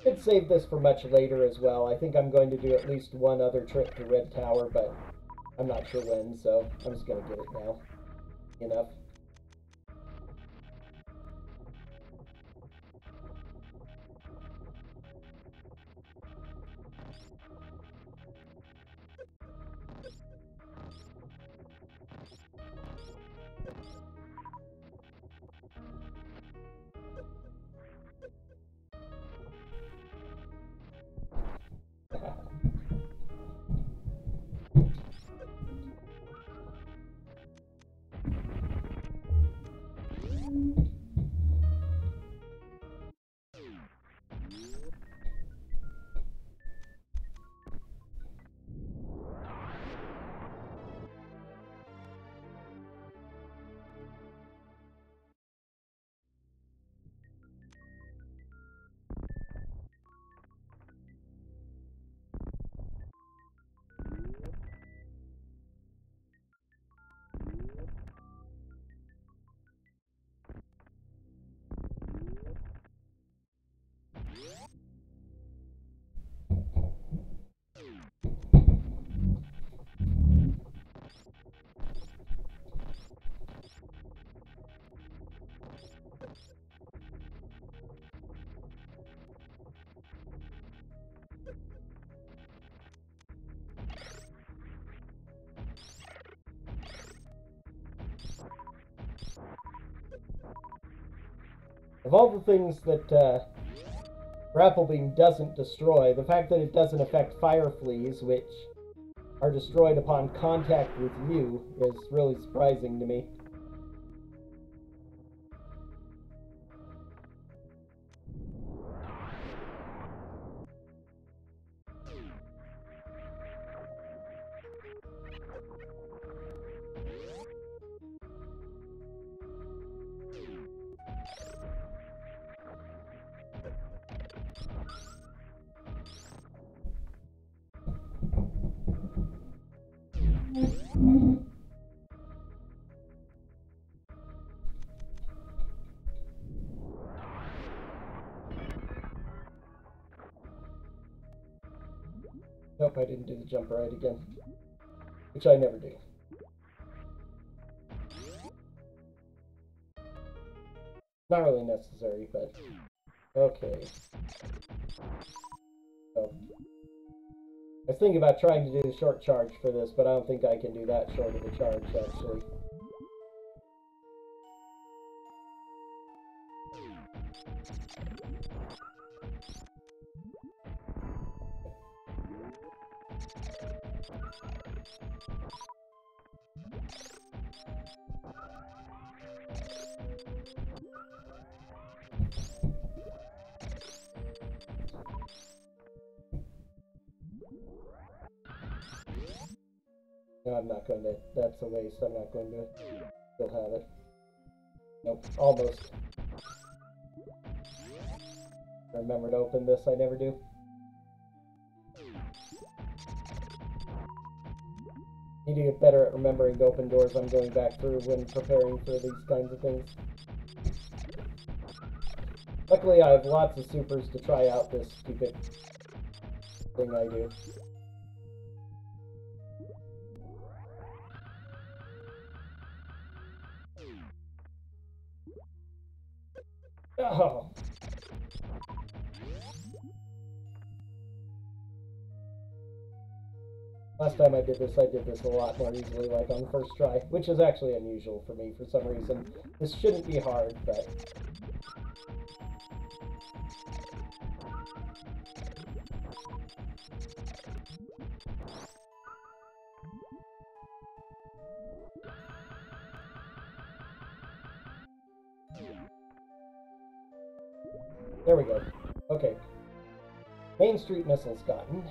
Could save this for much later as well. I think I'm going to do at least one other trip to Red Tower, but I'm not sure when, so I'm just going to get it now. Enough. Of all the things that Grapple Beam doesn't destroy, the fact that it doesn't affect fire fleas, which are destroyed upon contact with you, is really surprising to me. Nope, I didn't do the jump right again. Which I never do. Not really necessary, but... Okay. So... I was thinking about trying to do the short charge for this, but I don't think I can do that short of a charge, actually. No, I'm not going to. That's a waste. I'm not going to still have it. Nope, almost. Remember to open this, I never do. Need to get better at remembering to open doors I'm going back through when preparing for these kinds of things. Luckily, I have lots of supers to try out this stupid thing I do. Oh! Last time I did this a lot more easily, like on the first try, which is actually unusual for me for some reason. This shouldn't be hard, but... There we go. Okay. Main Street missiles gotten.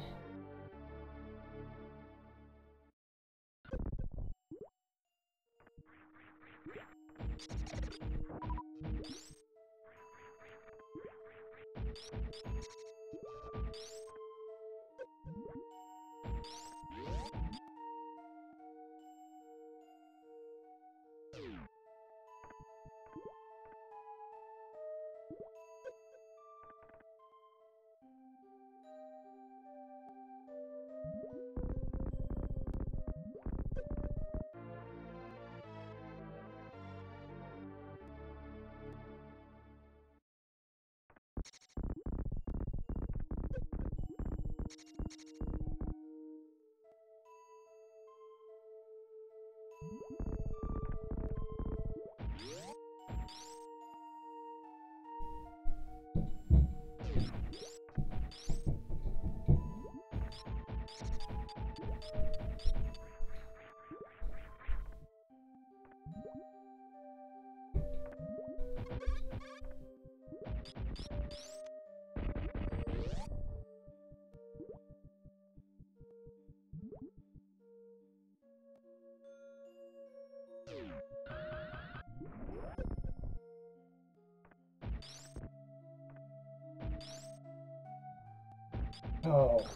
Oh,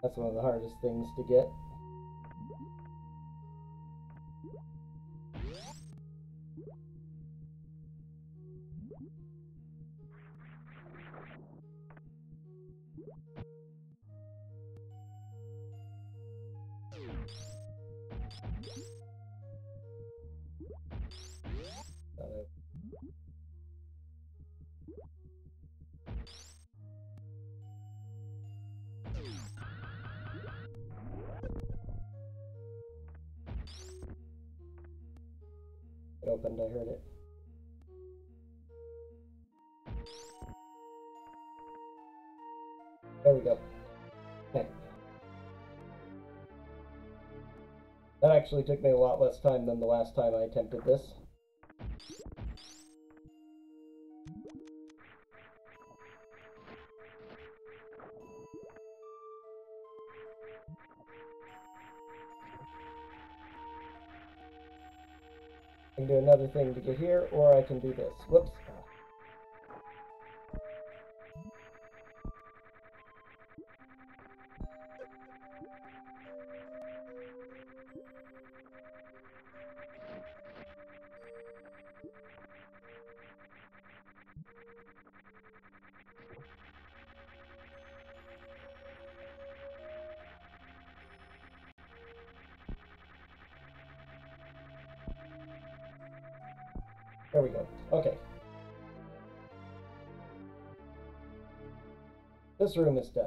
that's one of the hardest things to get. It opened, I heard it. There we go. Okay. That actually took me a lot less time than the last time I attempted this. I can do another thing to get here, or I can do this. Whoops. There we go. Okay. This room is done.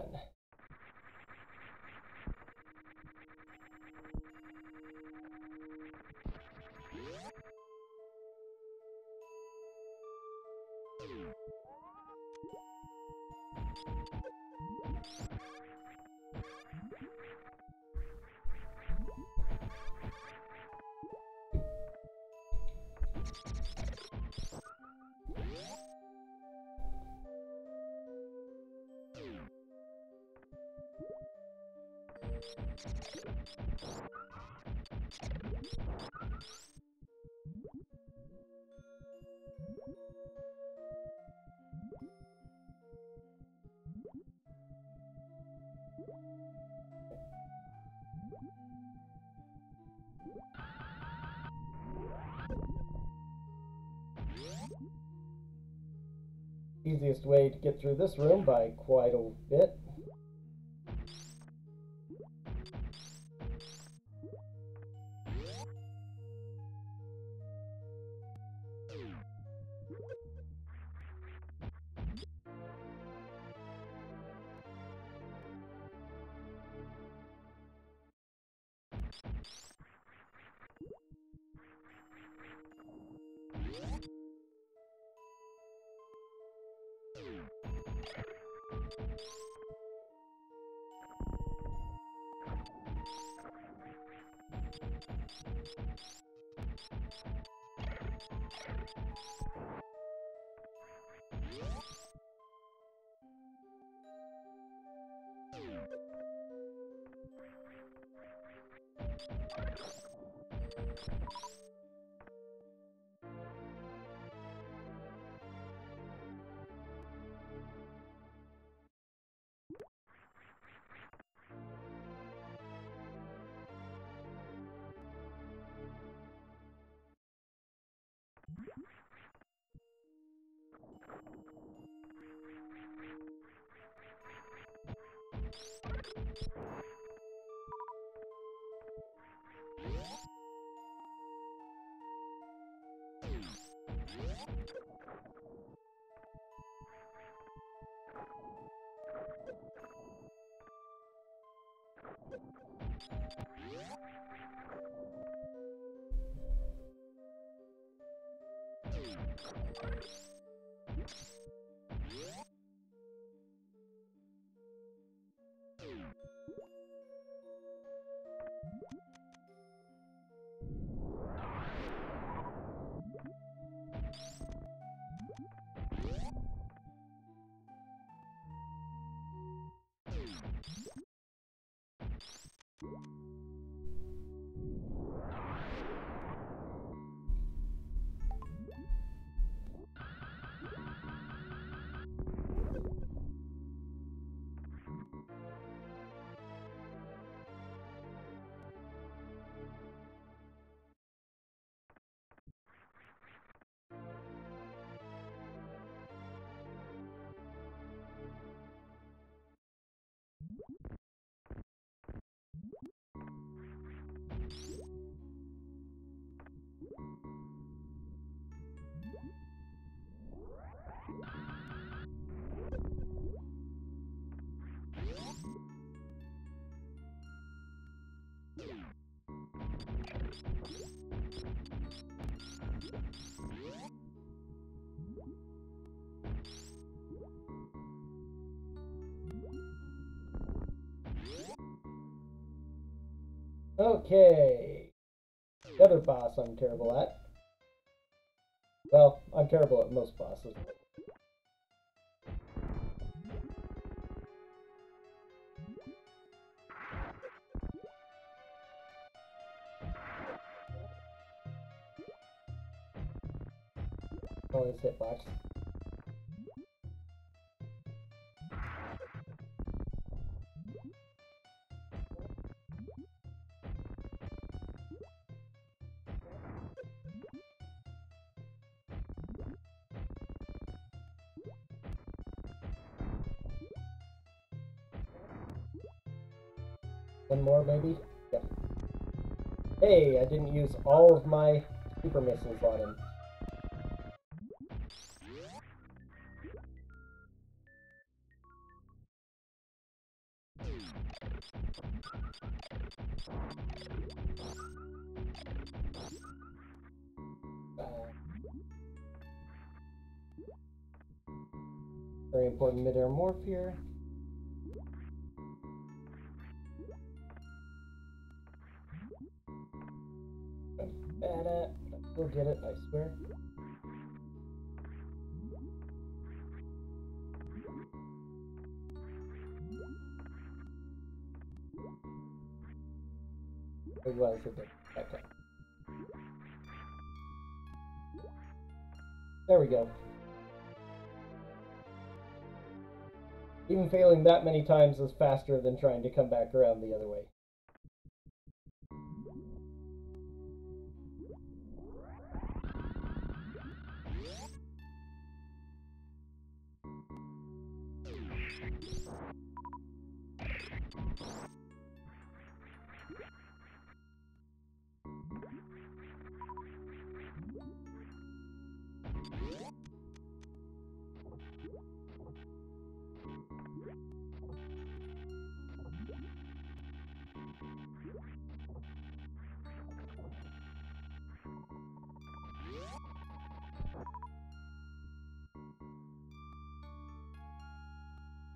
Easiest way to get through this room by quite a bit. Okay. The other boss I'm terrible at. Well, I'm terrible at most bosses. Oh, it's hitbox. One more, maybe? Yep. Hey, I didn't use all of my super missiles on him. Very important mid-air morph here. I'm bad at, but I still get it, I swear. It was a bit. Okay. There we go. Even failing that many times is faster than trying to come back around the other way.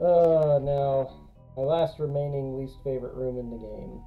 Oh, now, my last remaining least favorite room in the game.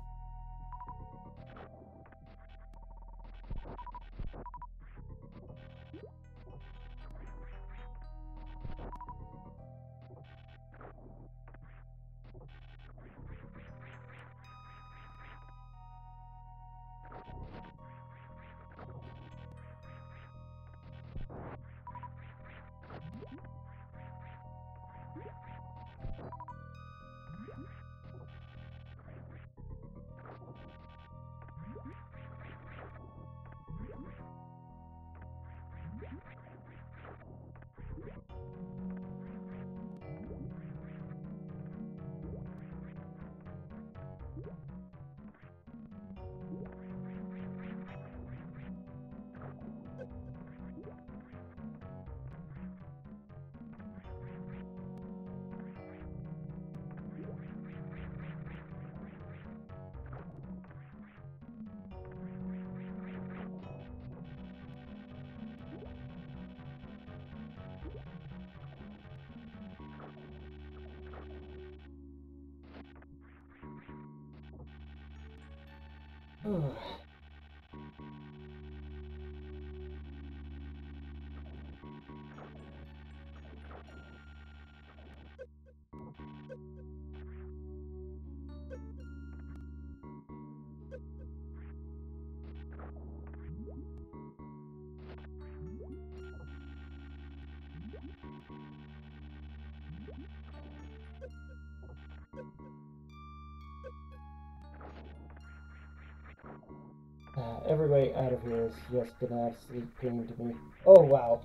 Every way out of here is just an absolute pain to me. Oh, wow.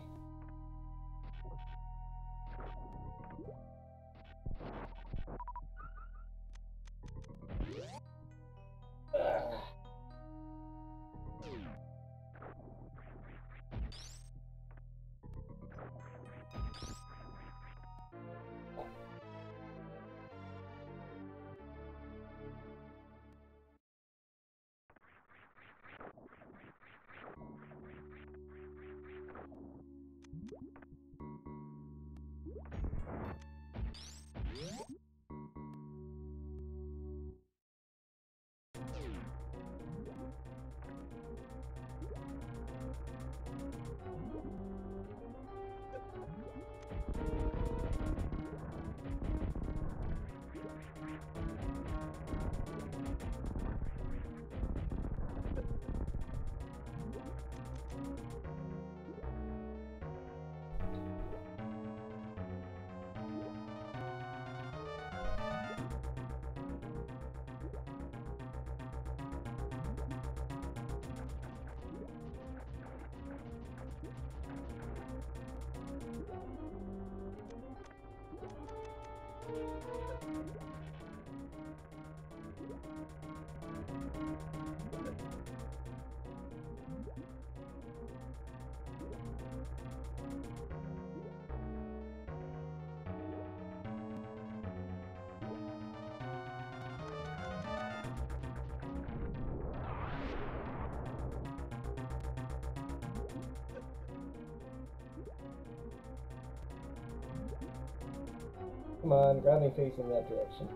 Come on, grab me facing that direction.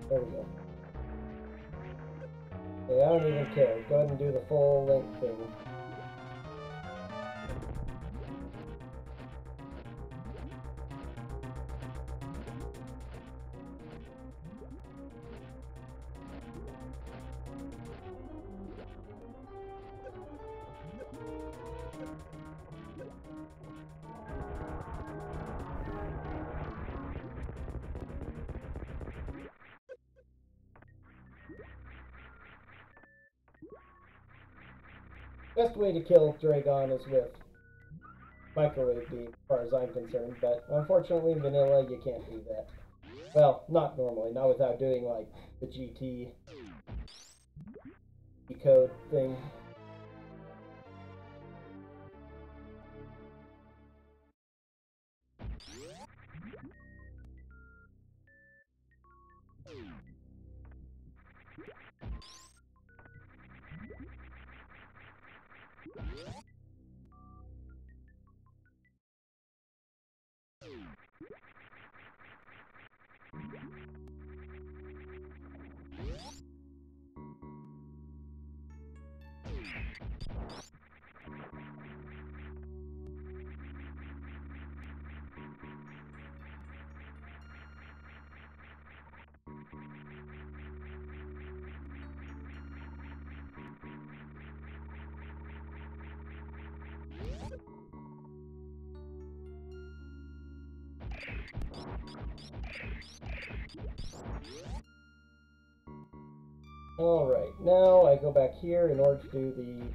There we go. Okay, I don't even care. Go ahead and do the full length thing. Best way to kill Dragon is with microwave beam, as far as I'm concerned, but unfortunately in vanilla you can't do that. Well, not normally, not without doing like the GT code thing. Alright, now I go back here in order to do the...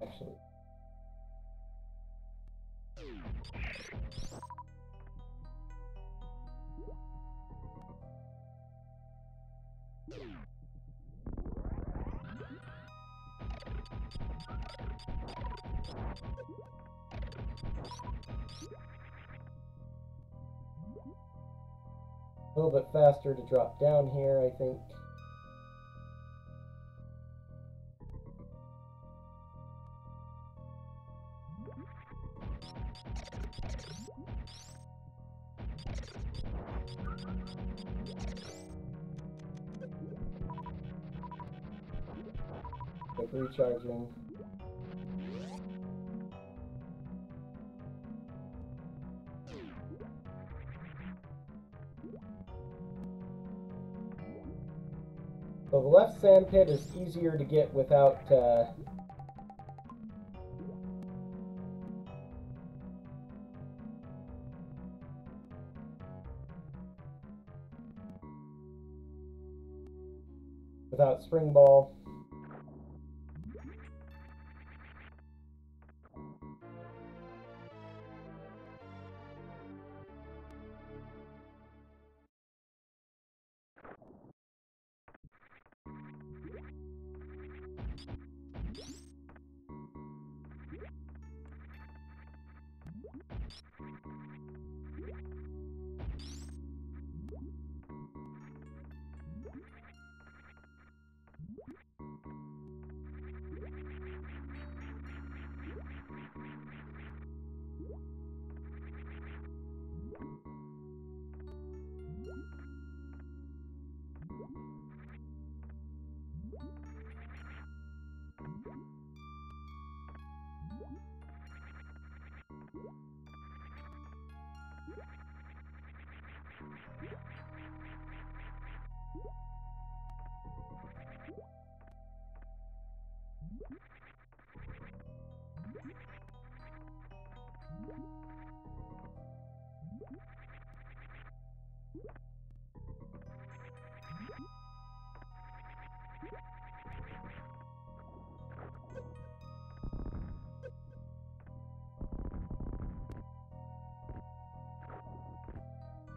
Actually... A little bit faster to drop down here, I think. Like recharging. So the left sand pit is easier to get without without spring ball.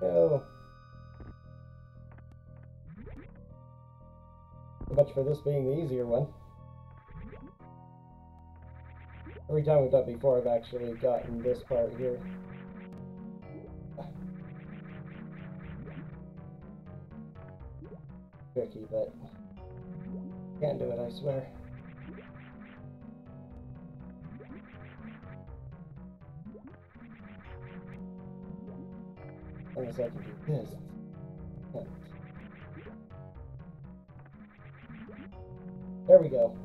Oh. So much for this being the easier one. Every time we've done it before, I've actually gotten this part here. Tricky, but can do it, I swear. Unless I can do this. There we go.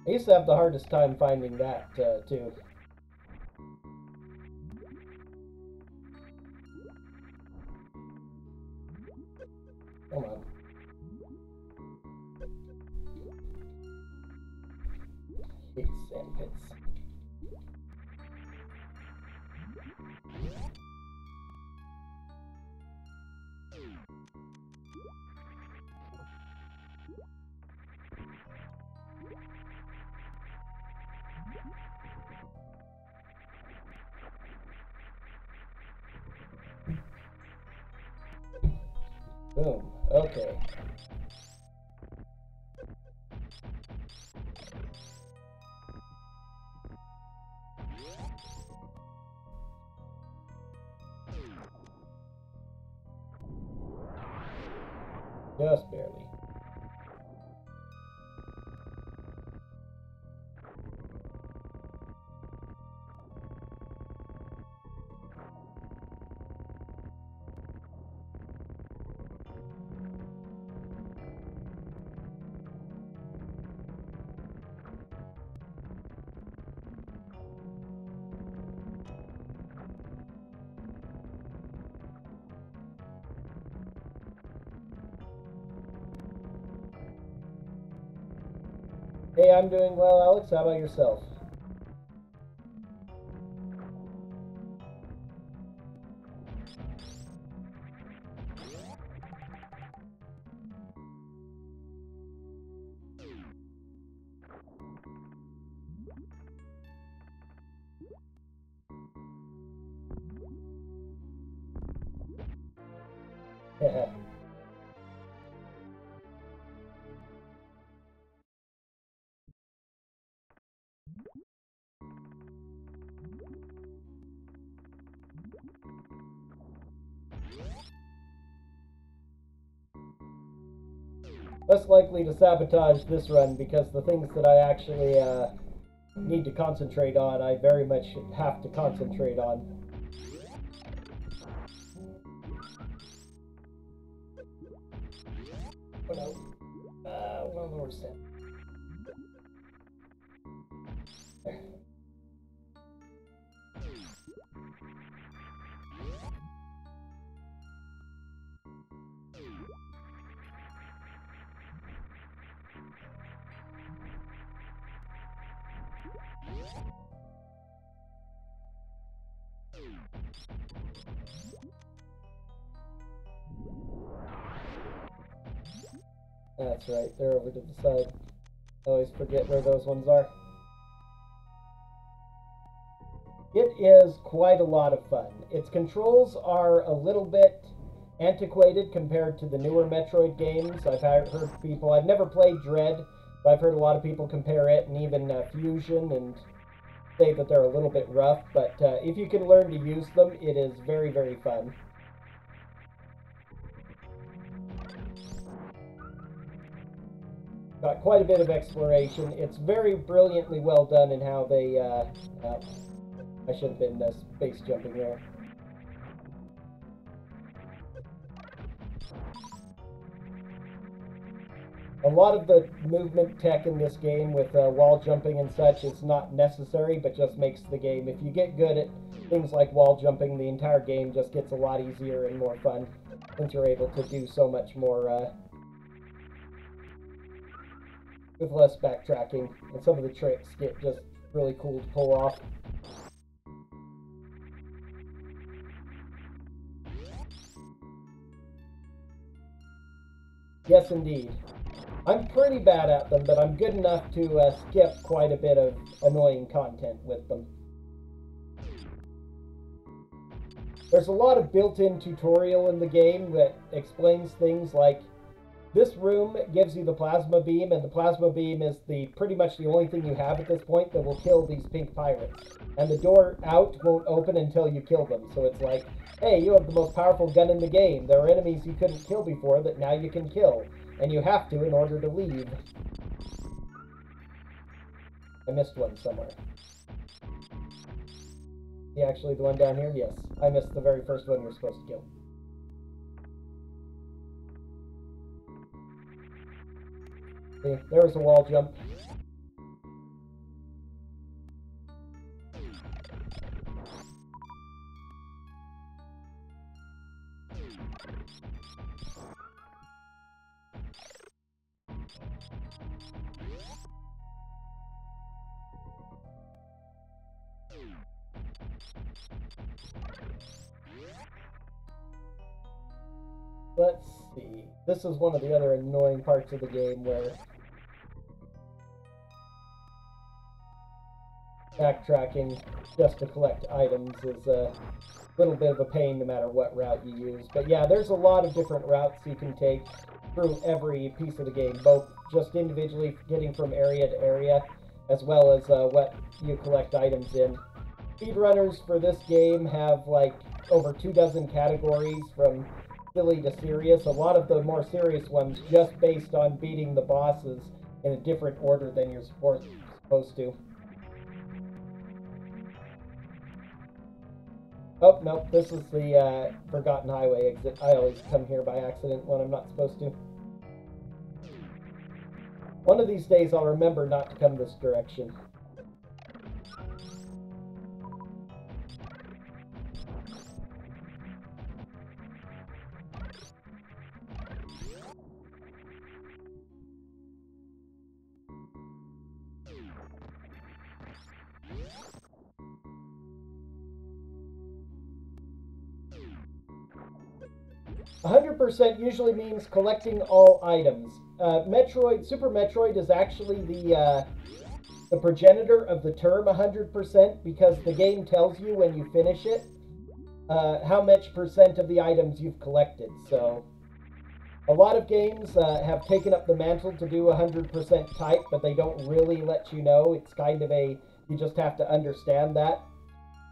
I used to have the hardest time finding that, too. Come on. Hate sand pits. Boom. Okay. Just barely. Hey, I'm doing well, Alex. How about yourself? Yeah. Less likely to sabotage this run because the things that I actually need to concentrate on, I very much have to concentrate on. Oh no. One more step. There. That's right, they're over to the side. I always forget where those ones are. It is quite a lot of fun. Its controls are a little bit antiquated compared to the newer Metroid games. I've heard people, I've never played Dread, but I've heard a lot of people compare it and even Fusion and say that they're a little bit rough, but if you can learn to use them, it is very, very fun. Got quite a bit of exploration. It's very brilliantly well done in how they, I should have been space jumping there. A lot of the movement tech in this game with wall jumping and such is not necessary, but just makes the game, if you get good at things like wall jumping, the entire game just gets a lot easier and more fun, since you're able to do so much more with less backtracking, and some of the tricks get just really cool to pull off. Yes, indeed. I'm pretty bad at them, but I'm good enough to skip quite a bit of annoying content with them. There's a lot of built-in tutorial in the game that explains things like this room gives you the plasma beam, and the plasma beam is pretty much the only thing you have at this point that will kill these pink pirates. And the door out won't open until you kill them. So it's like, hey, you have the most powerful gun in the game. There are enemies you couldn't kill before that now you can kill. And you have to in order to leave. I missed one somewhere. Is he actually the one down here? Yes. I missed the very first one you're supposed to kill. See, there was a wall jump. Let's see. This is one of the other annoying parts of the game where backtracking just to collect items is a little bit of a pain no matter what route you use. But yeah, there's a lot of different routes you can take through every piece of the game, both just individually getting from area to area, as well as what you collect items in. Speedrunners for this game have like over 24 categories, from silly to serious. A lot of the more serious ones just based on beating the bosses in a different order than you're supposed to. Oh, nope, this is the Forgotten Highway exit. I always come here by accident when I'm not supposed to. One of these days I'll remember not to come this direction. 100% usually means collecting all items. Super Metroid is actually the progenitor of the term 100% because the game tells you when you finish it how much percent of the items you've collected. So a lot of games have taken up the mantle to do 100% type, but they don't really let you know. It's kind of you just have to understand that.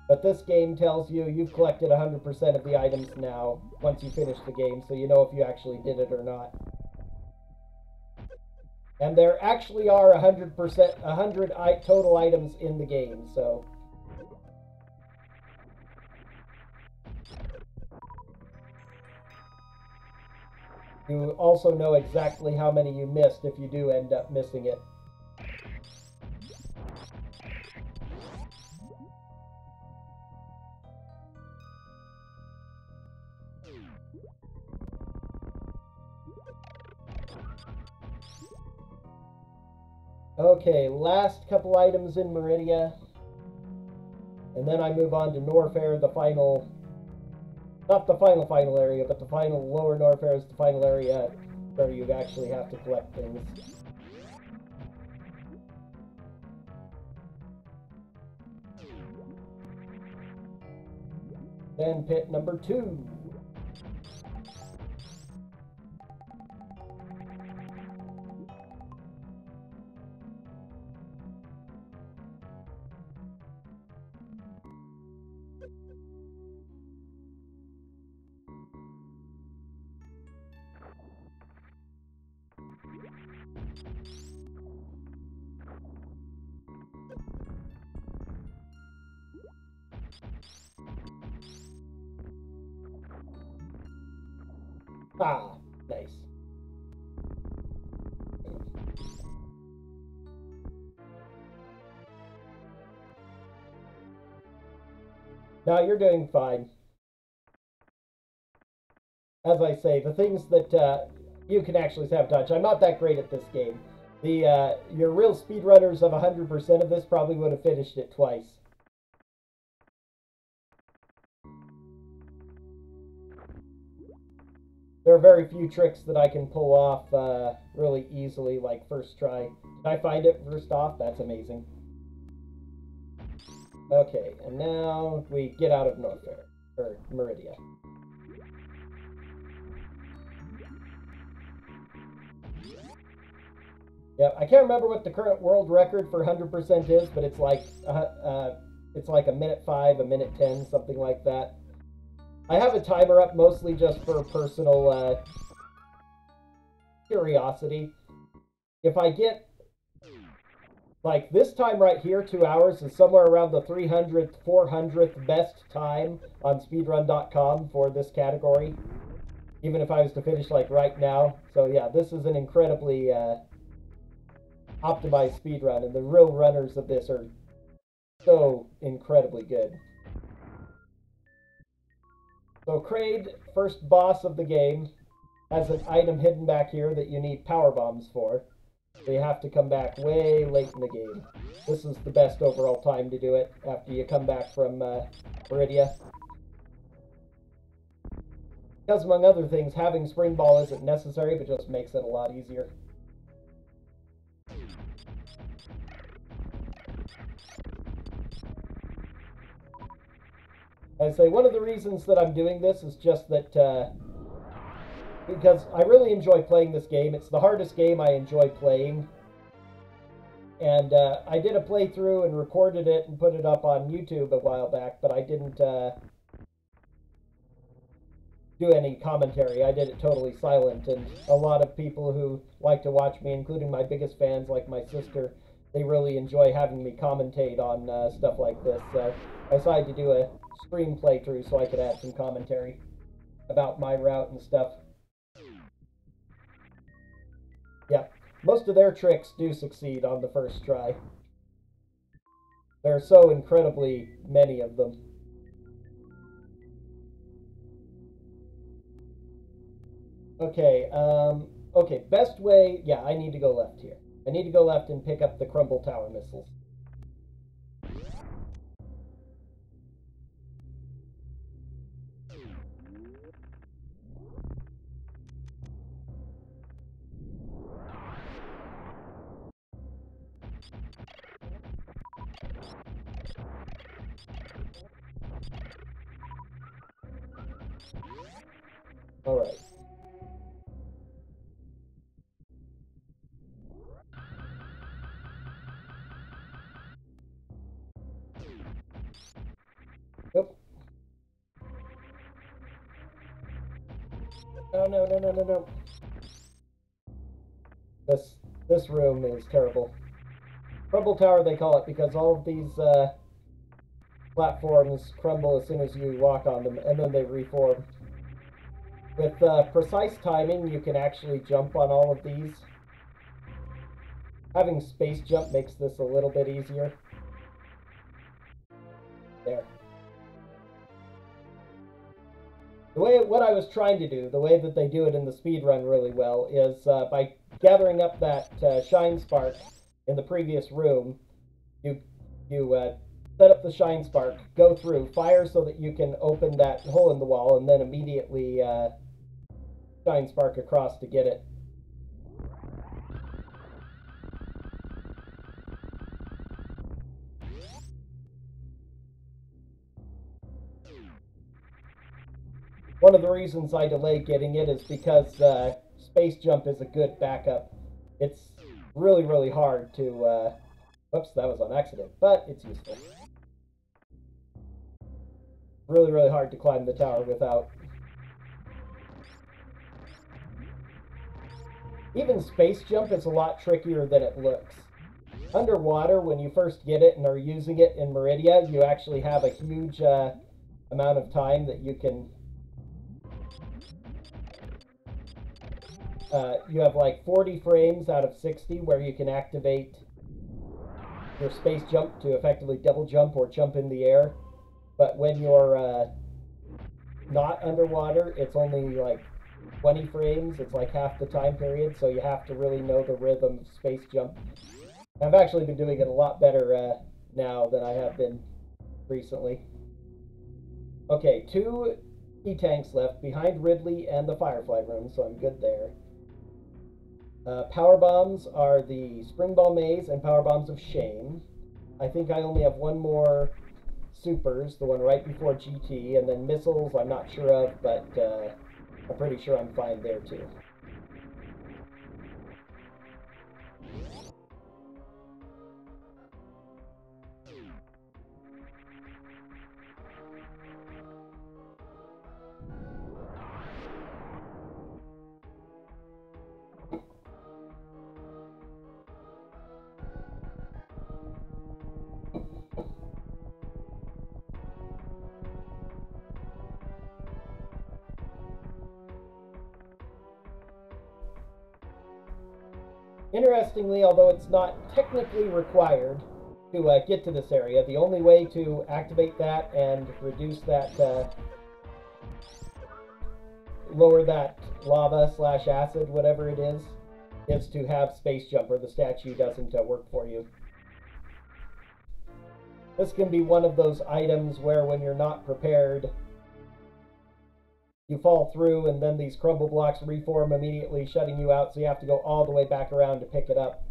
But this game tells you you've collected 100% of the items now once you finish the game, so you know if you actually did it or not. And there actually are 100 total items in the game, so you also know exactly how many you missed if you do end up missing it. Okay, last couple items in Meridia, and then I move on to Norfair, the final, not the final area, but the final lower Norfair is the final area where you actually have to collect things. Then pit number 2. Ah, nice. Now you're doing fine. As I say, the things that you can actually sabotage. I'm not that great at this game. Your real speedrunners of 100% of this probably would have finished it twice. there are very few tricks that I can pull off really easily, like first try. Did I find it first off? That's amazing. Okay, and now we get out of Norfair, or Meridia. Yeah, I can't remember what the current world record for 100% is, but it's like a minute 5, a minute 10, something like that. I have a timer up mostly just for personal curiosity. If I get, like this time right here, 2 hours, is somewhere around the 300th, 400th best time on speedrun.com for this category, even if I was to finish like right now. So yeah, this is an incredibly optimized speedrun, and the real runners of this are so incredibly good. So Kraid, first boss of the game, has an item hidden back here that you need power bombs for. So you have to come back way late in the game. This is the best overall time to do it after you come back from Meridia. Because among other things, having Spring Ball isn't necessary, but just makes it a lot easier. I say one of the reasons that I'm doing this is just that because I really enjoy playing this game. It's the hardest game I enjoy playing. And I did a playthrough and recorded it and put it up on YouTube a while back, but I didn't do any commentary. I did it totally silent, and a lot of people who like to watch me, including my biggest fans like my sister, they really enjoy having me commentate on stuff like this. So I decided to do a stream playthrough so I could add some commentary about my route and stuff. Yeah, most of their tricks do succeed on the first try. There are so incredibly many of them. Okay, okay, best way, yeah, I need to go left here. I need to go left and pick up the Crumble Tower missiles. All right. Nope. No, no, no, no, no, no. This room is terrible. Crumble Tower, they call it, because all of these platforms crumble as soon as you walk on them, and then they reform. With precise timing, you can actually jump on all of these. Having space jump makes this a little bit easier. There. What I was trying to do, the way that they do it in the speedrun really well, is by gathering up that shine spark in the previous room, you set up the shine spark, go through, fire so that you can open that hole in the wall, and then immediately shine spark across to get it. One of the reasons I delay getting it is because space jump is a good backup. It's really, really hard to... Whoops, that was on accident, but it's useful. Really, really hard to climb the tower without. Even space jump is a lot trickier than it looks. Underwater, when you first get it and are using it in Meridia, you actually have a huge amount of time that you can... you have like 40 frames out of 60 where you can activate your space jump to effectively double jump or jump in the air. But when you're not underwater, it's only like 20 frames. It's like half the time period, so you have to really know the rhythm of space jump. I've actually been doing it a lot better now than I have been recently. Okay, tanks left behind Ridley and the Firefly room, so I'm good there. Power bombs are the Spring Ball Maze and Power Bombs of Shame. I think I only have one more supers, the one right before GT, and then missiles I'm not sure of, but I'm pretty sure I'm fine there too. Interestingly, although it's not technically required to get to this area, the only way to activate that and reduce that, lower that lava / acid, whatever it is to have Space Jump, or the statue doesn't work for you. This can be one of those items where when you're not prepared, you fall through and then these crumble blocks reform immediately, shutting you out, so you have to go all the way back around to pick it up.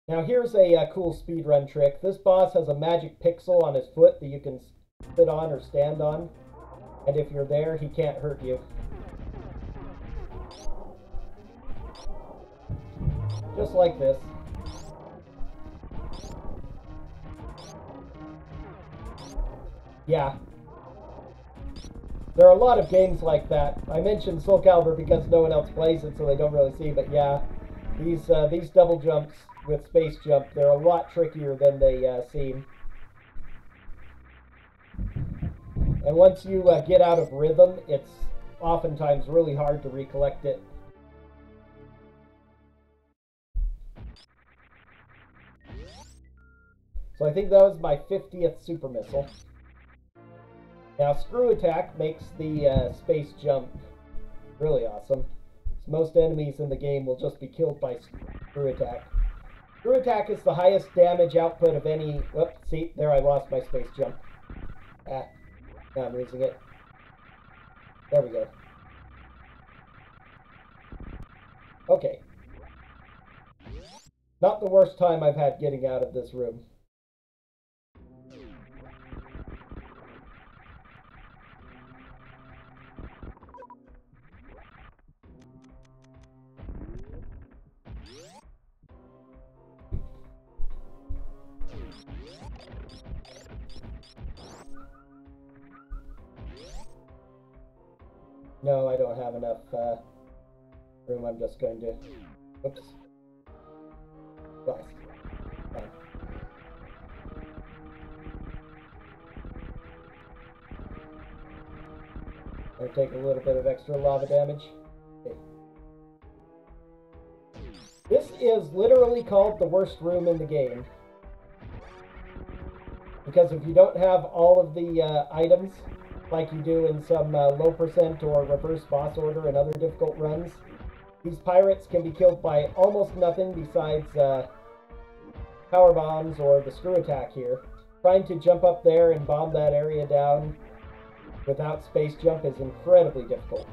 Now here's a cool speedrun trick. This boss has a magic pixel on his foot that you can sit on or stand on, and if you're there, he can't hurt you. Just like this. Yeah. There are a lot of games like that. I mentioned Soul Calibur because no one else plays it, so they don't really see, but yeah, these double jumps with Space Jump, they're a lot trickier than they seem. And once you get out of rhythm, it's oftentimes really hard to recollect it. So I think that was my 50th super missile. Now, Screw Attack makes the Space Jump really awesome. So most enemies in the game will just be killed by Screw Attack. Screw Attack is the highest damage output of any... Whoops, see, there I lost my Space Jump. Ah, now I'm losing it. There we go. Okay. Not the worst time I've had getting out of this room. No, I don't have enough room. I'm just going to... Oops. Blast. Fine. I'll take a little bit of extra lava damage. Okay. This is literally called the worst room in the game. Because if you don't have all of the items, like you do in some low percent or reverse boss order and other difficult runs, these pirates can be killed by almost nothing besides power bombs or the Screw Attack here. Trying to jump up there and bomb that area down without Space Jump is incredibly difficult.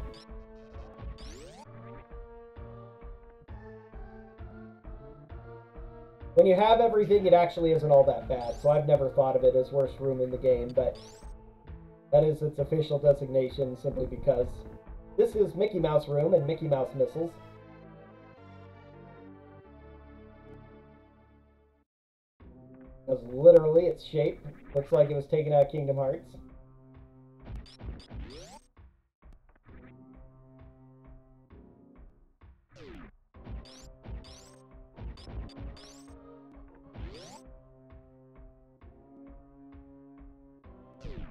When you have everything, it actually isn't all that bad, so I've never thought of it as worst room in the game, but that is its official designation simply because this is Mickey Mouse Room and Mickey Mouse missiles. Because literally its shape looks like it was taken out of Kingdom Hearts.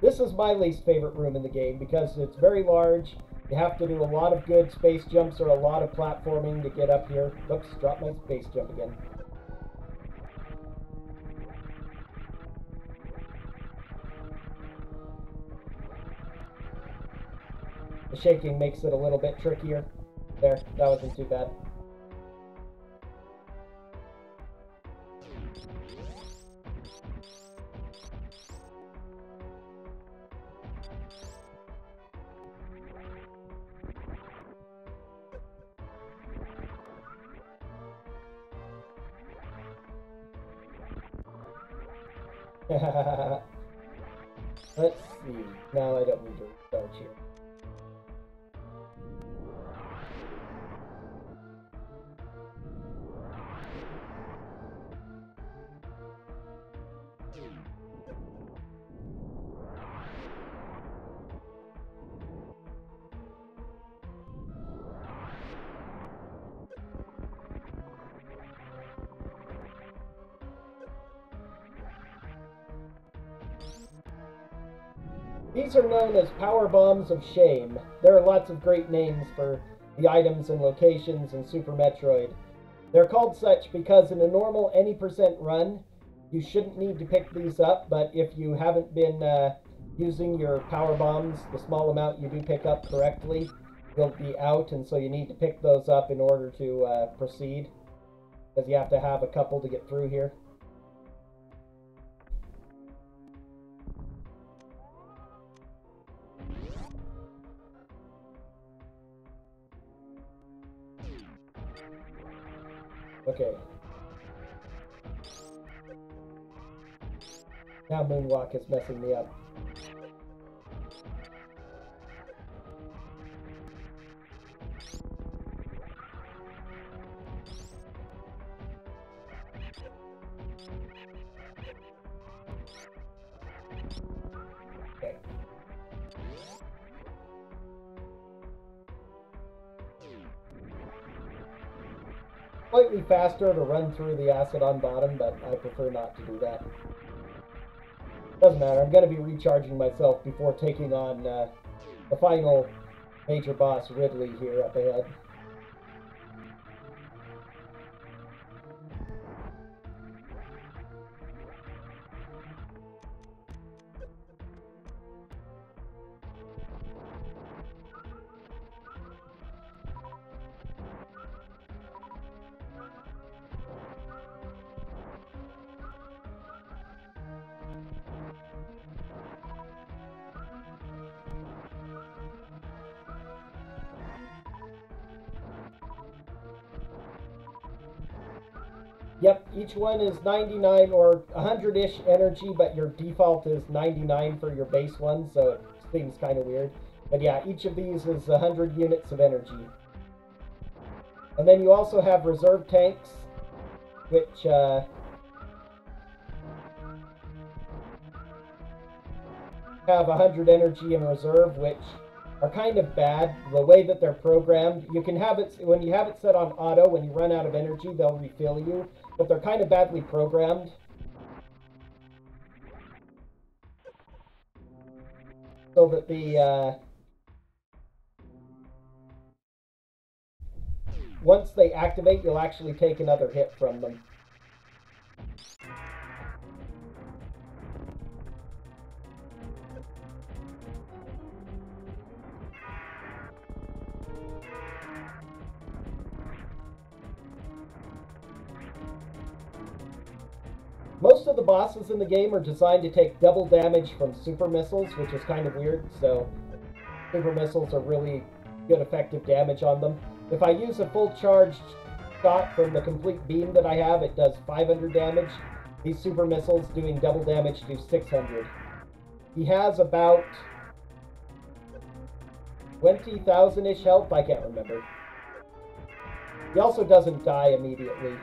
This is my least favorite room in the game because it's very large. You have to do a lot of good space jumps or a lot of platforming to get up here. Oops, dropped my space jump again. The shaking makes it a little bit trickier. There, that wasn't too bad. Let's see. Now I don't need to recharge here. These are known as power bombs of shame. There are lots of great names for the items and locations in Super Metroid. They're called such because in a normal any percent run, you shouldn't need to pick these up, but if you haven't been using your power bombs, the small amount you do pick up correctly, you'll be out, and so you need to pick those up in order to proceed, because you have to have a couple to get through here. Okay. Now Moonwalk is messing me up. Okay. Slightly faster to run through the acid on bottom, but I prefer not to do that. Doesn't matter, I'm going to be recharging myself before taking on the final major boss, Ridley, here up ahead. Yep, each one is 99 or 100-ish energy, but your default is 99 for your base one, so it seems kind of weird. But yeah, each of these is 100 units of energy. And then you also have reserve tanks, which have 100 energy in reserve, which are kind of bad. The way that they're programmed, you can have it, when you have it set on auto, when you run out of energy, they'll refill you, but they're kind of badly programmed. So that the, once they activate, you'll actually take another hit from them. Most of the bosses in the game are designed to take double damage from super missiles, which is kind of weird, so super missiles are really good effective damage on them. If I use a full charged shot from the complete beam that I have, it does 500 damage. These super missiles doing double damage do 600. He has about 20,000-ish health, I can't remember. He also doesn't die immediately.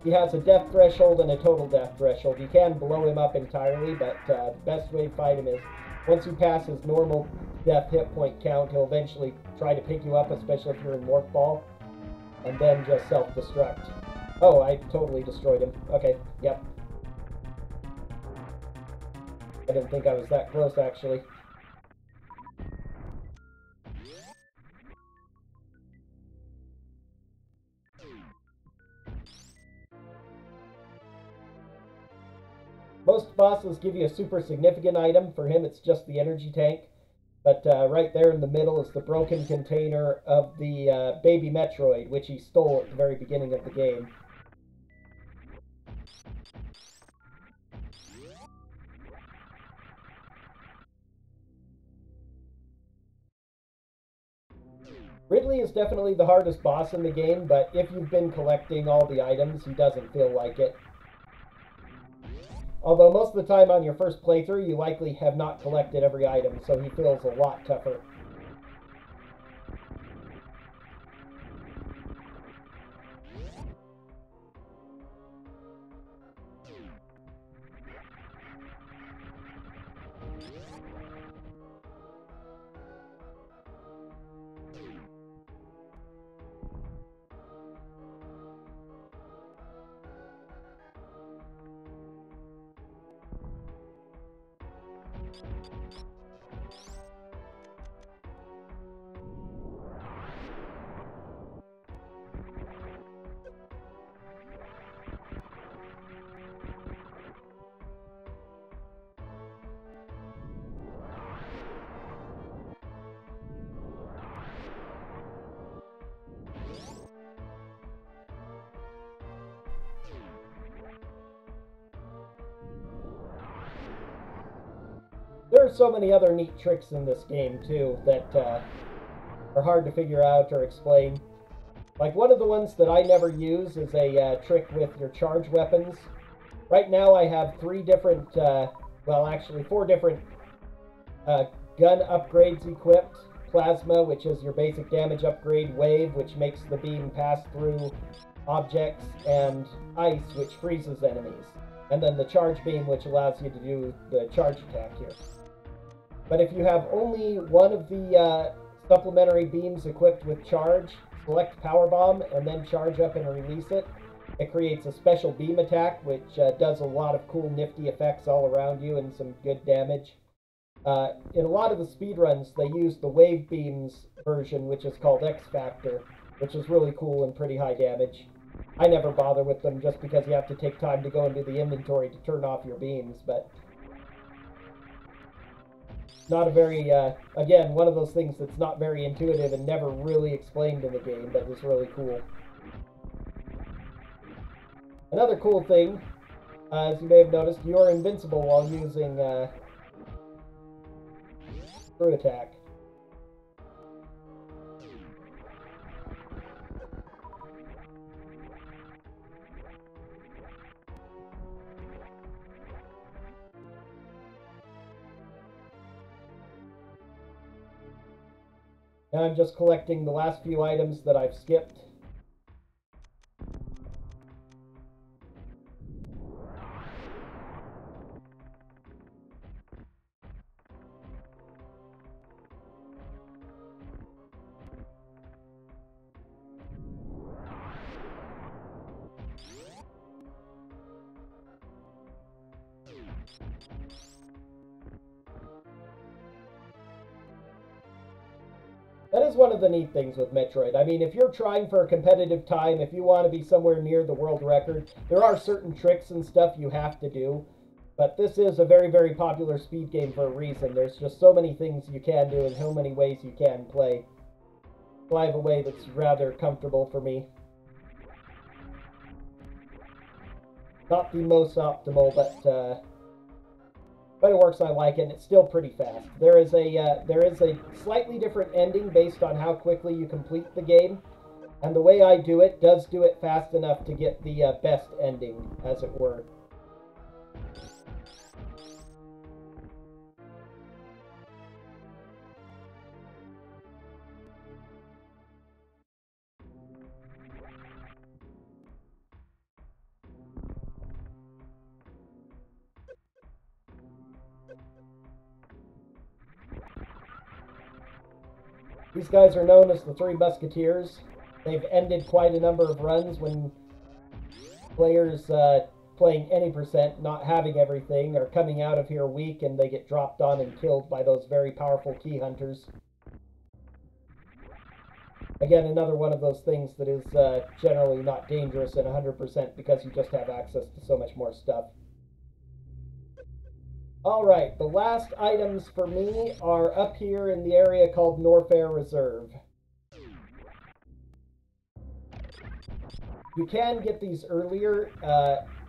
He has a death threshold and a total death threshold. You can blow him up entirely, but the best way to fight him is once you pass his normal death hit point count, he'll eventually try to pick you up, especially if you're in Morph Ball, and then just self-destruct. Oh, I totally destroyed him. Okay, yep. I didn't think I was that close, actually. Most bosses give you a super significant item. For him, it's just the energy tank. But right there in the middle is the broken container of the baby Metroid, which he stole at the very beginning of the game. Ridley is definitely the hardest boss in the game, but if you've been collecting all the items, he doesn't feel like it. Although most of the time on your first playthrough, you likely have not collected every item, so he feels a lot tougher. There are so many other neat tricks in this game, too, that are hard to figure out or explain. Like, one of the ones that I never use is a trick with your charge weapons. Right now I have 3 different, well, actually 4 different gun upgrades equipped. Plasma, which is your basic damage upgrade. Wave, which makes the beam pass through objects. And Ice, which freezes enemies. And then the charge beam, which allows you to do the charge attack here. But if you have only one of the supplementary beams equipped with charge, select Power Bomb and then charge up and release it. It creates a special beam attack, which does a lot of cool nifty effects all around you and some good damage. In a lot of the speedruns, they use the Wave Beams version, which is called X Factor, which is really cool and pretty high damage. I never bother with them just because you have to take time to go into the inventory to turn off your beams, but not a very, again, one of those things that's not very intuitive and never really explained in the game, but is really cool. Another cool thing, as you may have noticed, you're invincible while using Screw Attack. Now I'm just collecting the last few items that I've skipped. That is one of the neat things with Metroid. I mean, if you're trying for a competitive time, if you want to be somewhere near the world record, there are certain tricks and stuff you have to do. But this is a very, very popular speed game for a reason. There's just so many things you can do and so many ways you can play. So I have a way that's rather comfortable for me. Not the most optimal, but it works. I like it, and it's still pretty fast. There is a slightly different ending based on how quickly you complete the game, and the way I do it does do it fast enough to get the best ending, as it were. These guys are known as the Three Musketeers. They've ended quite a number of runs when players playing any percent, not having everything, are coming out of here weak and they get dropped on and killed by those very powerful key hunters. Again, another one of those things that is generally not dangerous in 100% because you just have access to so much more stuff. Alright, the last items for me are up here in the area called Norfair Reserve. You can get these earlier,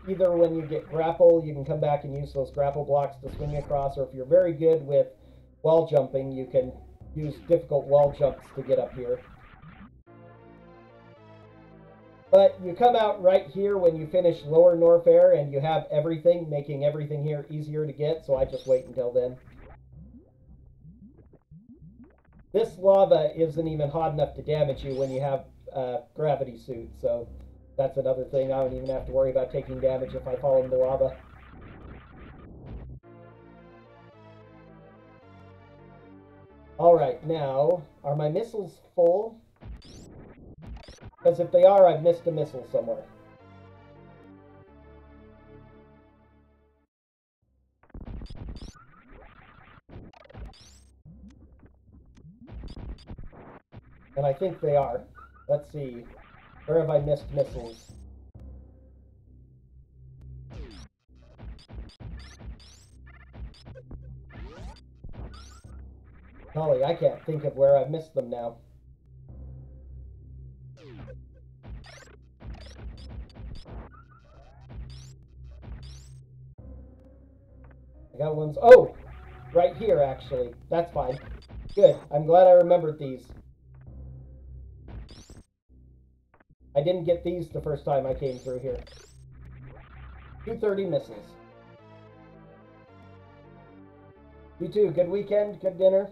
either when you get grapple, you can come back and use those grapple blocks to swing across, or if you're very good with wall jumping, you can use difficult wall jumps to get up here. But you come out right here when you finish Lower Norfair and you have everything, making everything here easier to get, so I just wait until then. This lava isn't even hot enough to damage you when you have gravity suit, so that's another thing. I don't even have to worry about taking damage if I fall in the lava. Alright, now, are my missiles full? Because if they are, I've missed a missile somewhere. And I think they are. Let's see. Where have I missed missiles? Golly, I can't think of where I've missed them now. I got ones. Oh! Right here, actually. That's fine. Good. I'm glad I remembered these. I didn't get these the first time I came through here. 230 missiles. You too. Good weekend. Good dinner.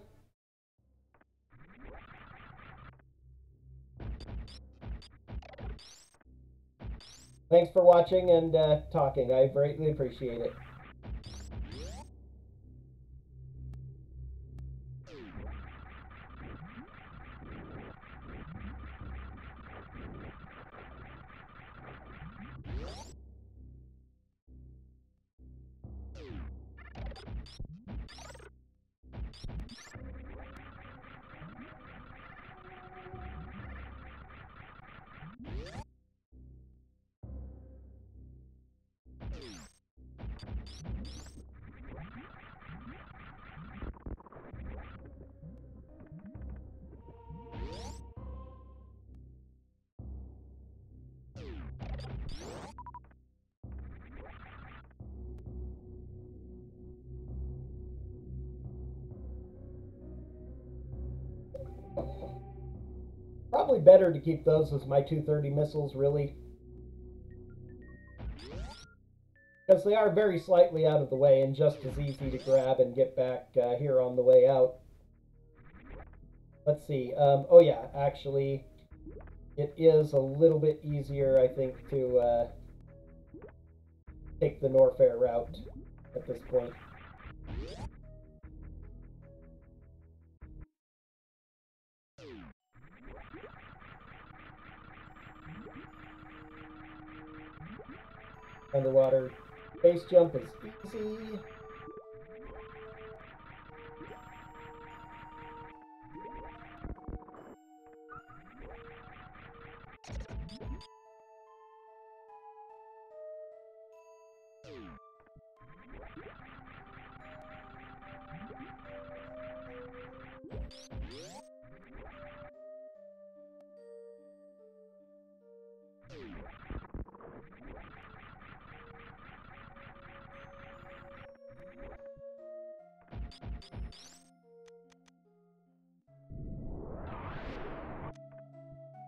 Thanks for watching and talking. I greatly appreciate it. Probably better to keep those as my 230 missiles, really. Because they are very slightly out of the way and just as easy to grab and get back here on the way out. Let's see. Oh yeah, actually, it is a little bit easier, I think, to take the Norfair route at this point. Underwater base jump is easy.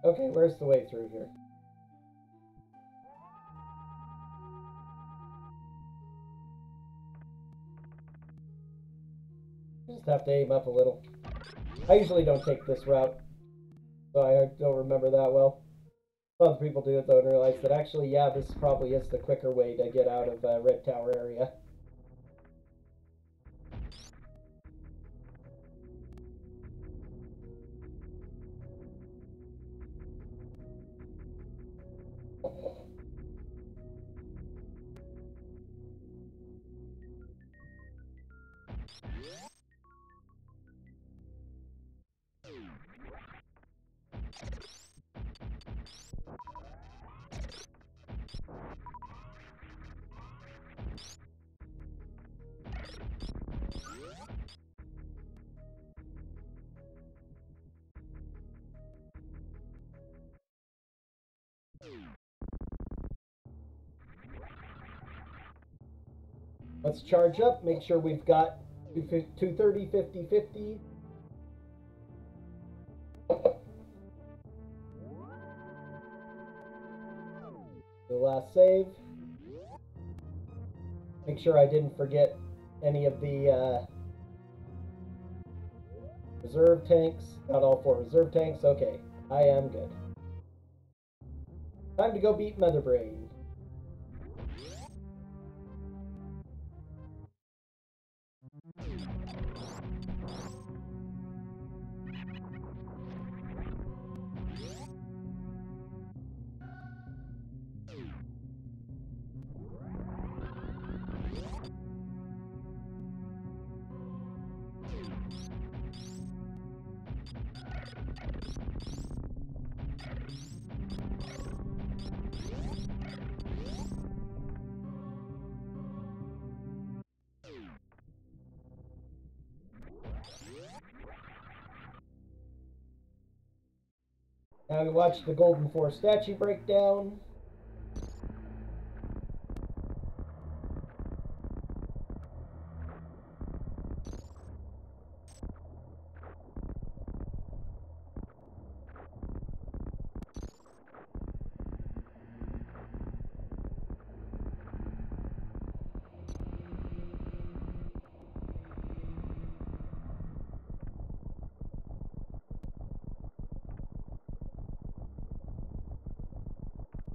Okay, where's the way through here? Just have to aim up a little. I usually don't take this route, so I don't remember that well. Some other people do it though and realize that actually, yeah, this probably is the quicker way to get out of Red Tower area. Let's charge up, make sure we've got 230, 50, 50. The last save. Make sure I didn't forget any of the reserve tanks. Not all 4 reserve tanks. Okay, I am good. Time to go beat Motherbrain. Now we watch the Golden 4 statue breakdown.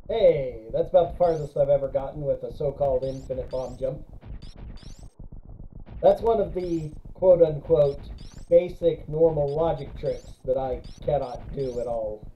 Hey, that's about the farthest I've ever gotten with a so-called infinite bomb jump. That's one of the quote-unquote basic normal logic tricks that I cannot do at all.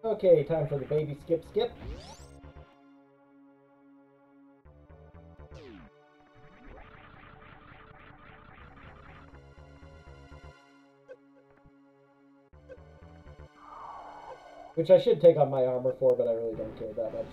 Okay, time for the baby skip. Which I should take on my armor for, but I really don't care that much.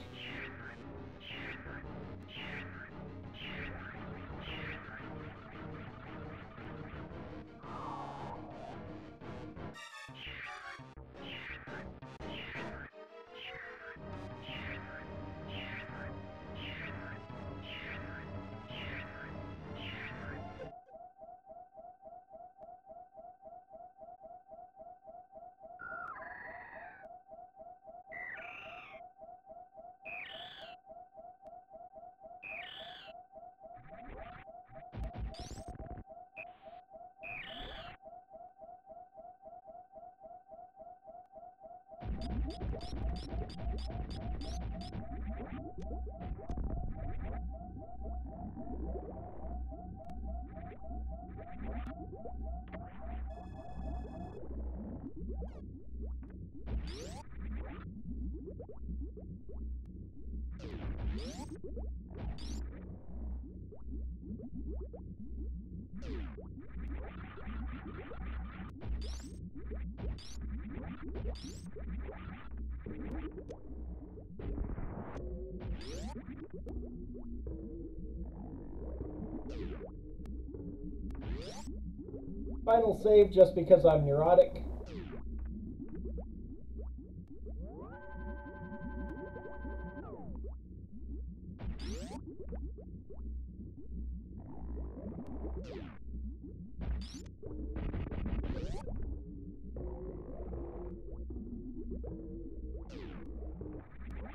Final save just because I'm neurotic.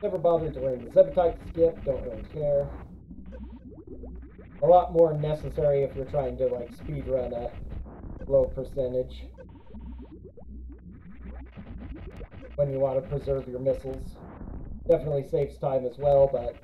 Never bothered to learn the Zepatite skip, don't really care. A lot more necessary if you're trying to like speedrun a low percentage. When you want to preserve your missiles. Definitely saves time as well, but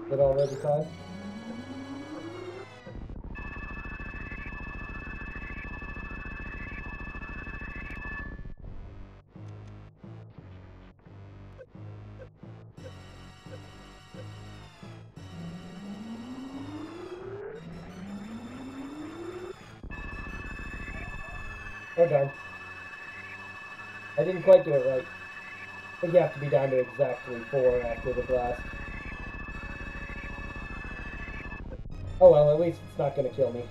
is it already time? Oh darn. I didn't quite do it right. I think you have to be down to exactly 4 after the blast. Oh well, at least it's not going to kill me.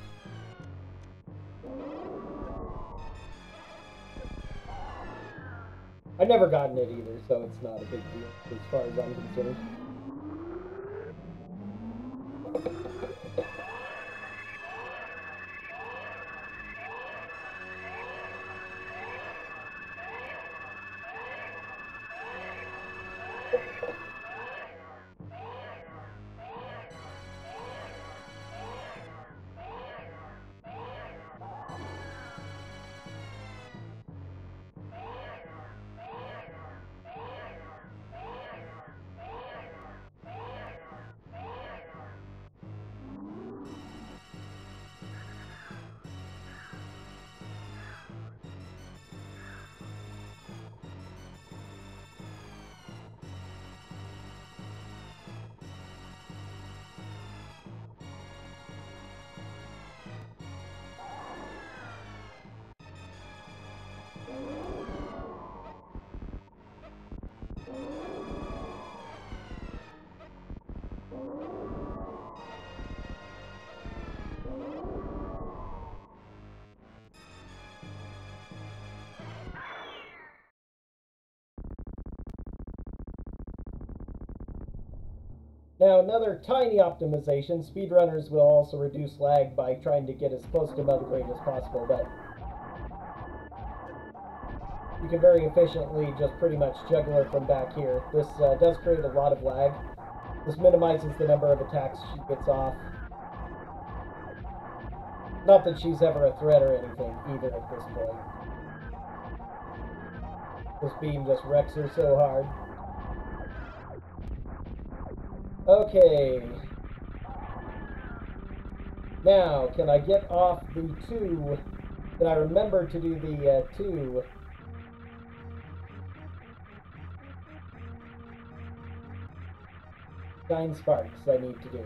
I've never gotten it either, so it's not a big deal as far as I'm concerned. Now, another tiny optimization, speedrunners will also reduce lag by trying to get as close to Mother Brain as possible, but you can very efficiently just pretty much juggle her from back here. This does create a lot of lag. This minimizes the number of attacks she gets off. Not that she's ever a threat or anything, either at this point. This beam just wrecks her so hard. Okay. Now, can I get off the 2? Can I remember to do the 2? Shine Sparks I need to do.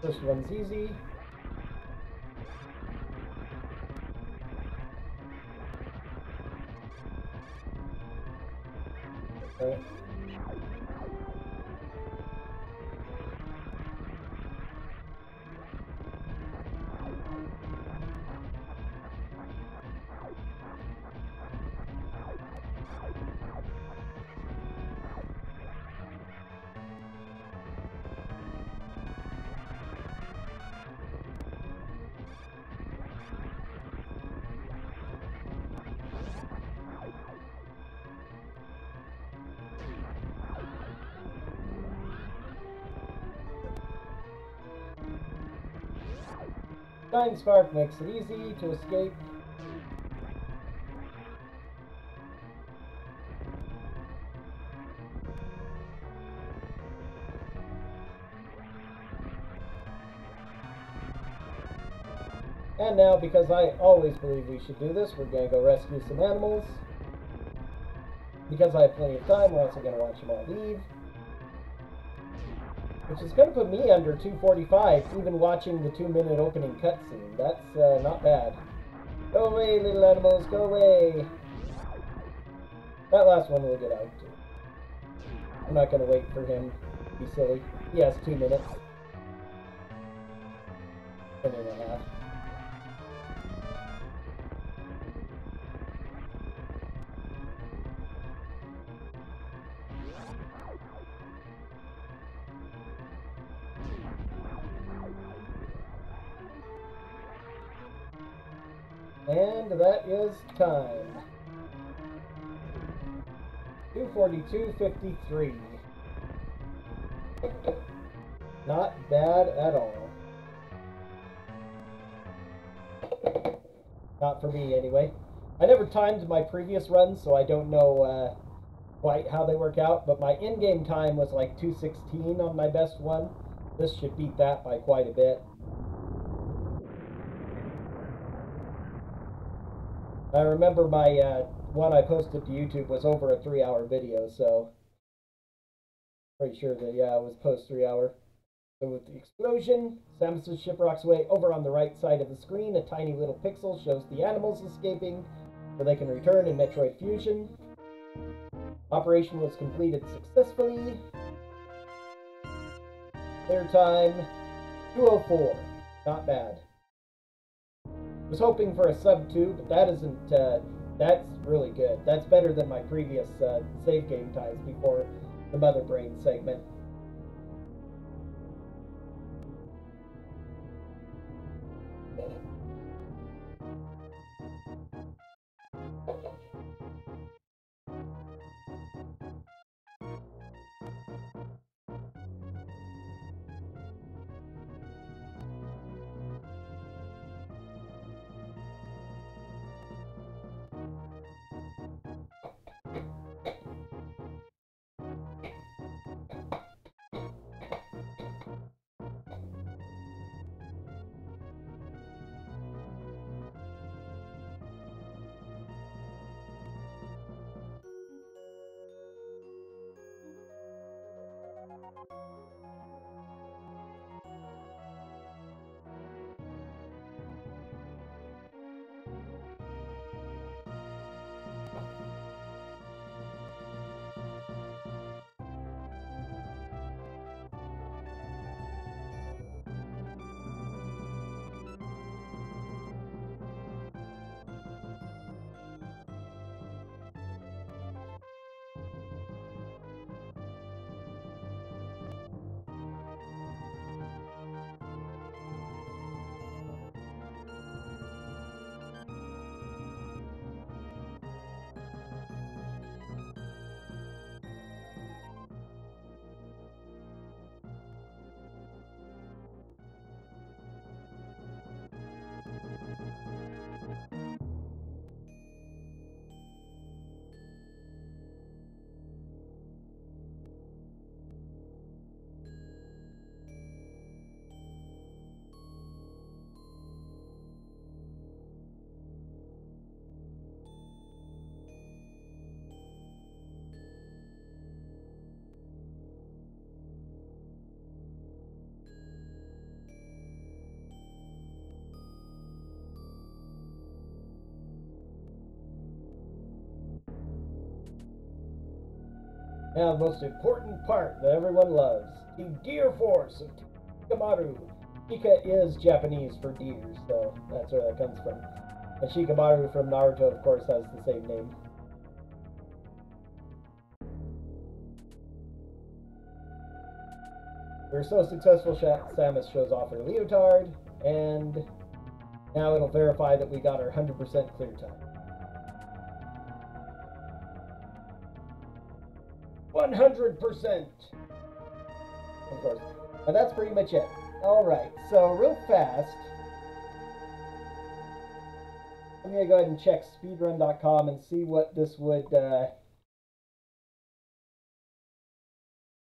First one's easy. Okay. Shine Spark makes it easy to escape. And now, because I always believe we should do this, we're going to go rescue some animals. Because I have plenty of time, we're also going to watch them all leave. Which is going to put me under 245, even watching the 2-minute opening cutscene. That's not bad. Go away, little animals, go away! That last one we'll get out to. I'm not going to wait for him. Be silly. He has 2 minutes. 1.5. And that is time. 2:42:53. Not bad at all. Not for me, anyway. I never timed my previous runs, so I don't know quite how they work out, but my in-game time was like 2:16 on my best one. This should beat that by quite a bit. I remember my one I posted to YouTube was over a 3-hour video, so pretty sure that, yeah, it was post 3-hour. So with the explosion, Samus's ship rocks away. Over on the right side of the screen, a tiny little pixel shows the animals escaping, so they can return in Metroid Fusion. Operation was completed successfully. Clear time, 2:04. Not bad. Was hoping for a sub 2, but that isn't, that's really good. That's better than my previous save game times before the Mother Brain segment. Now the most important part that everyone loves. The Deer Force of Shikamaru. Shika is Japanese for deer, so that's where that comes from. And Shikamaru from Naruto, of course, has the same name. We're so successful, Samus shows off her leotard, and now it'll verify that we got our 100% clear time. 100%! Of course. And that's pretty much it. Alright, so real fast, I'm going to go ahead and check speedrun.com and see what this would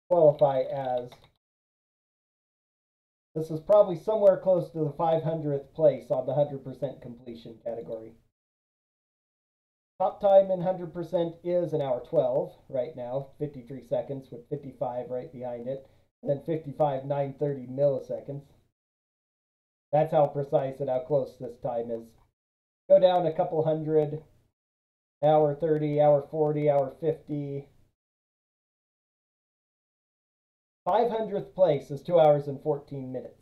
qualify as. This is probably somewhere close to the 500th place on the 100% completion category. Top time in 100% is 1 hour 12 right now, 53 seconds with 55 right behind it, and then 55 930 milliseconds. That's how precise and how close this time is. Go down a couple hundred, hour 30, hour 40, hour 50. 500th place is 2 hours and 14 minutes.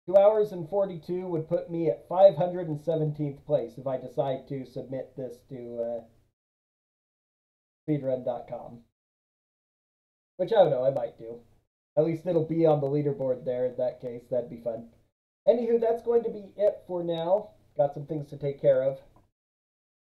2 hours and 42 would put me at 517th place if I decide to submit this to speedrun.com. Which I don't know, I might do. At least it'll be on the leaderboard there in that case. That'd be fun. Anywho, that's going to be it for now. Got some things to take care of.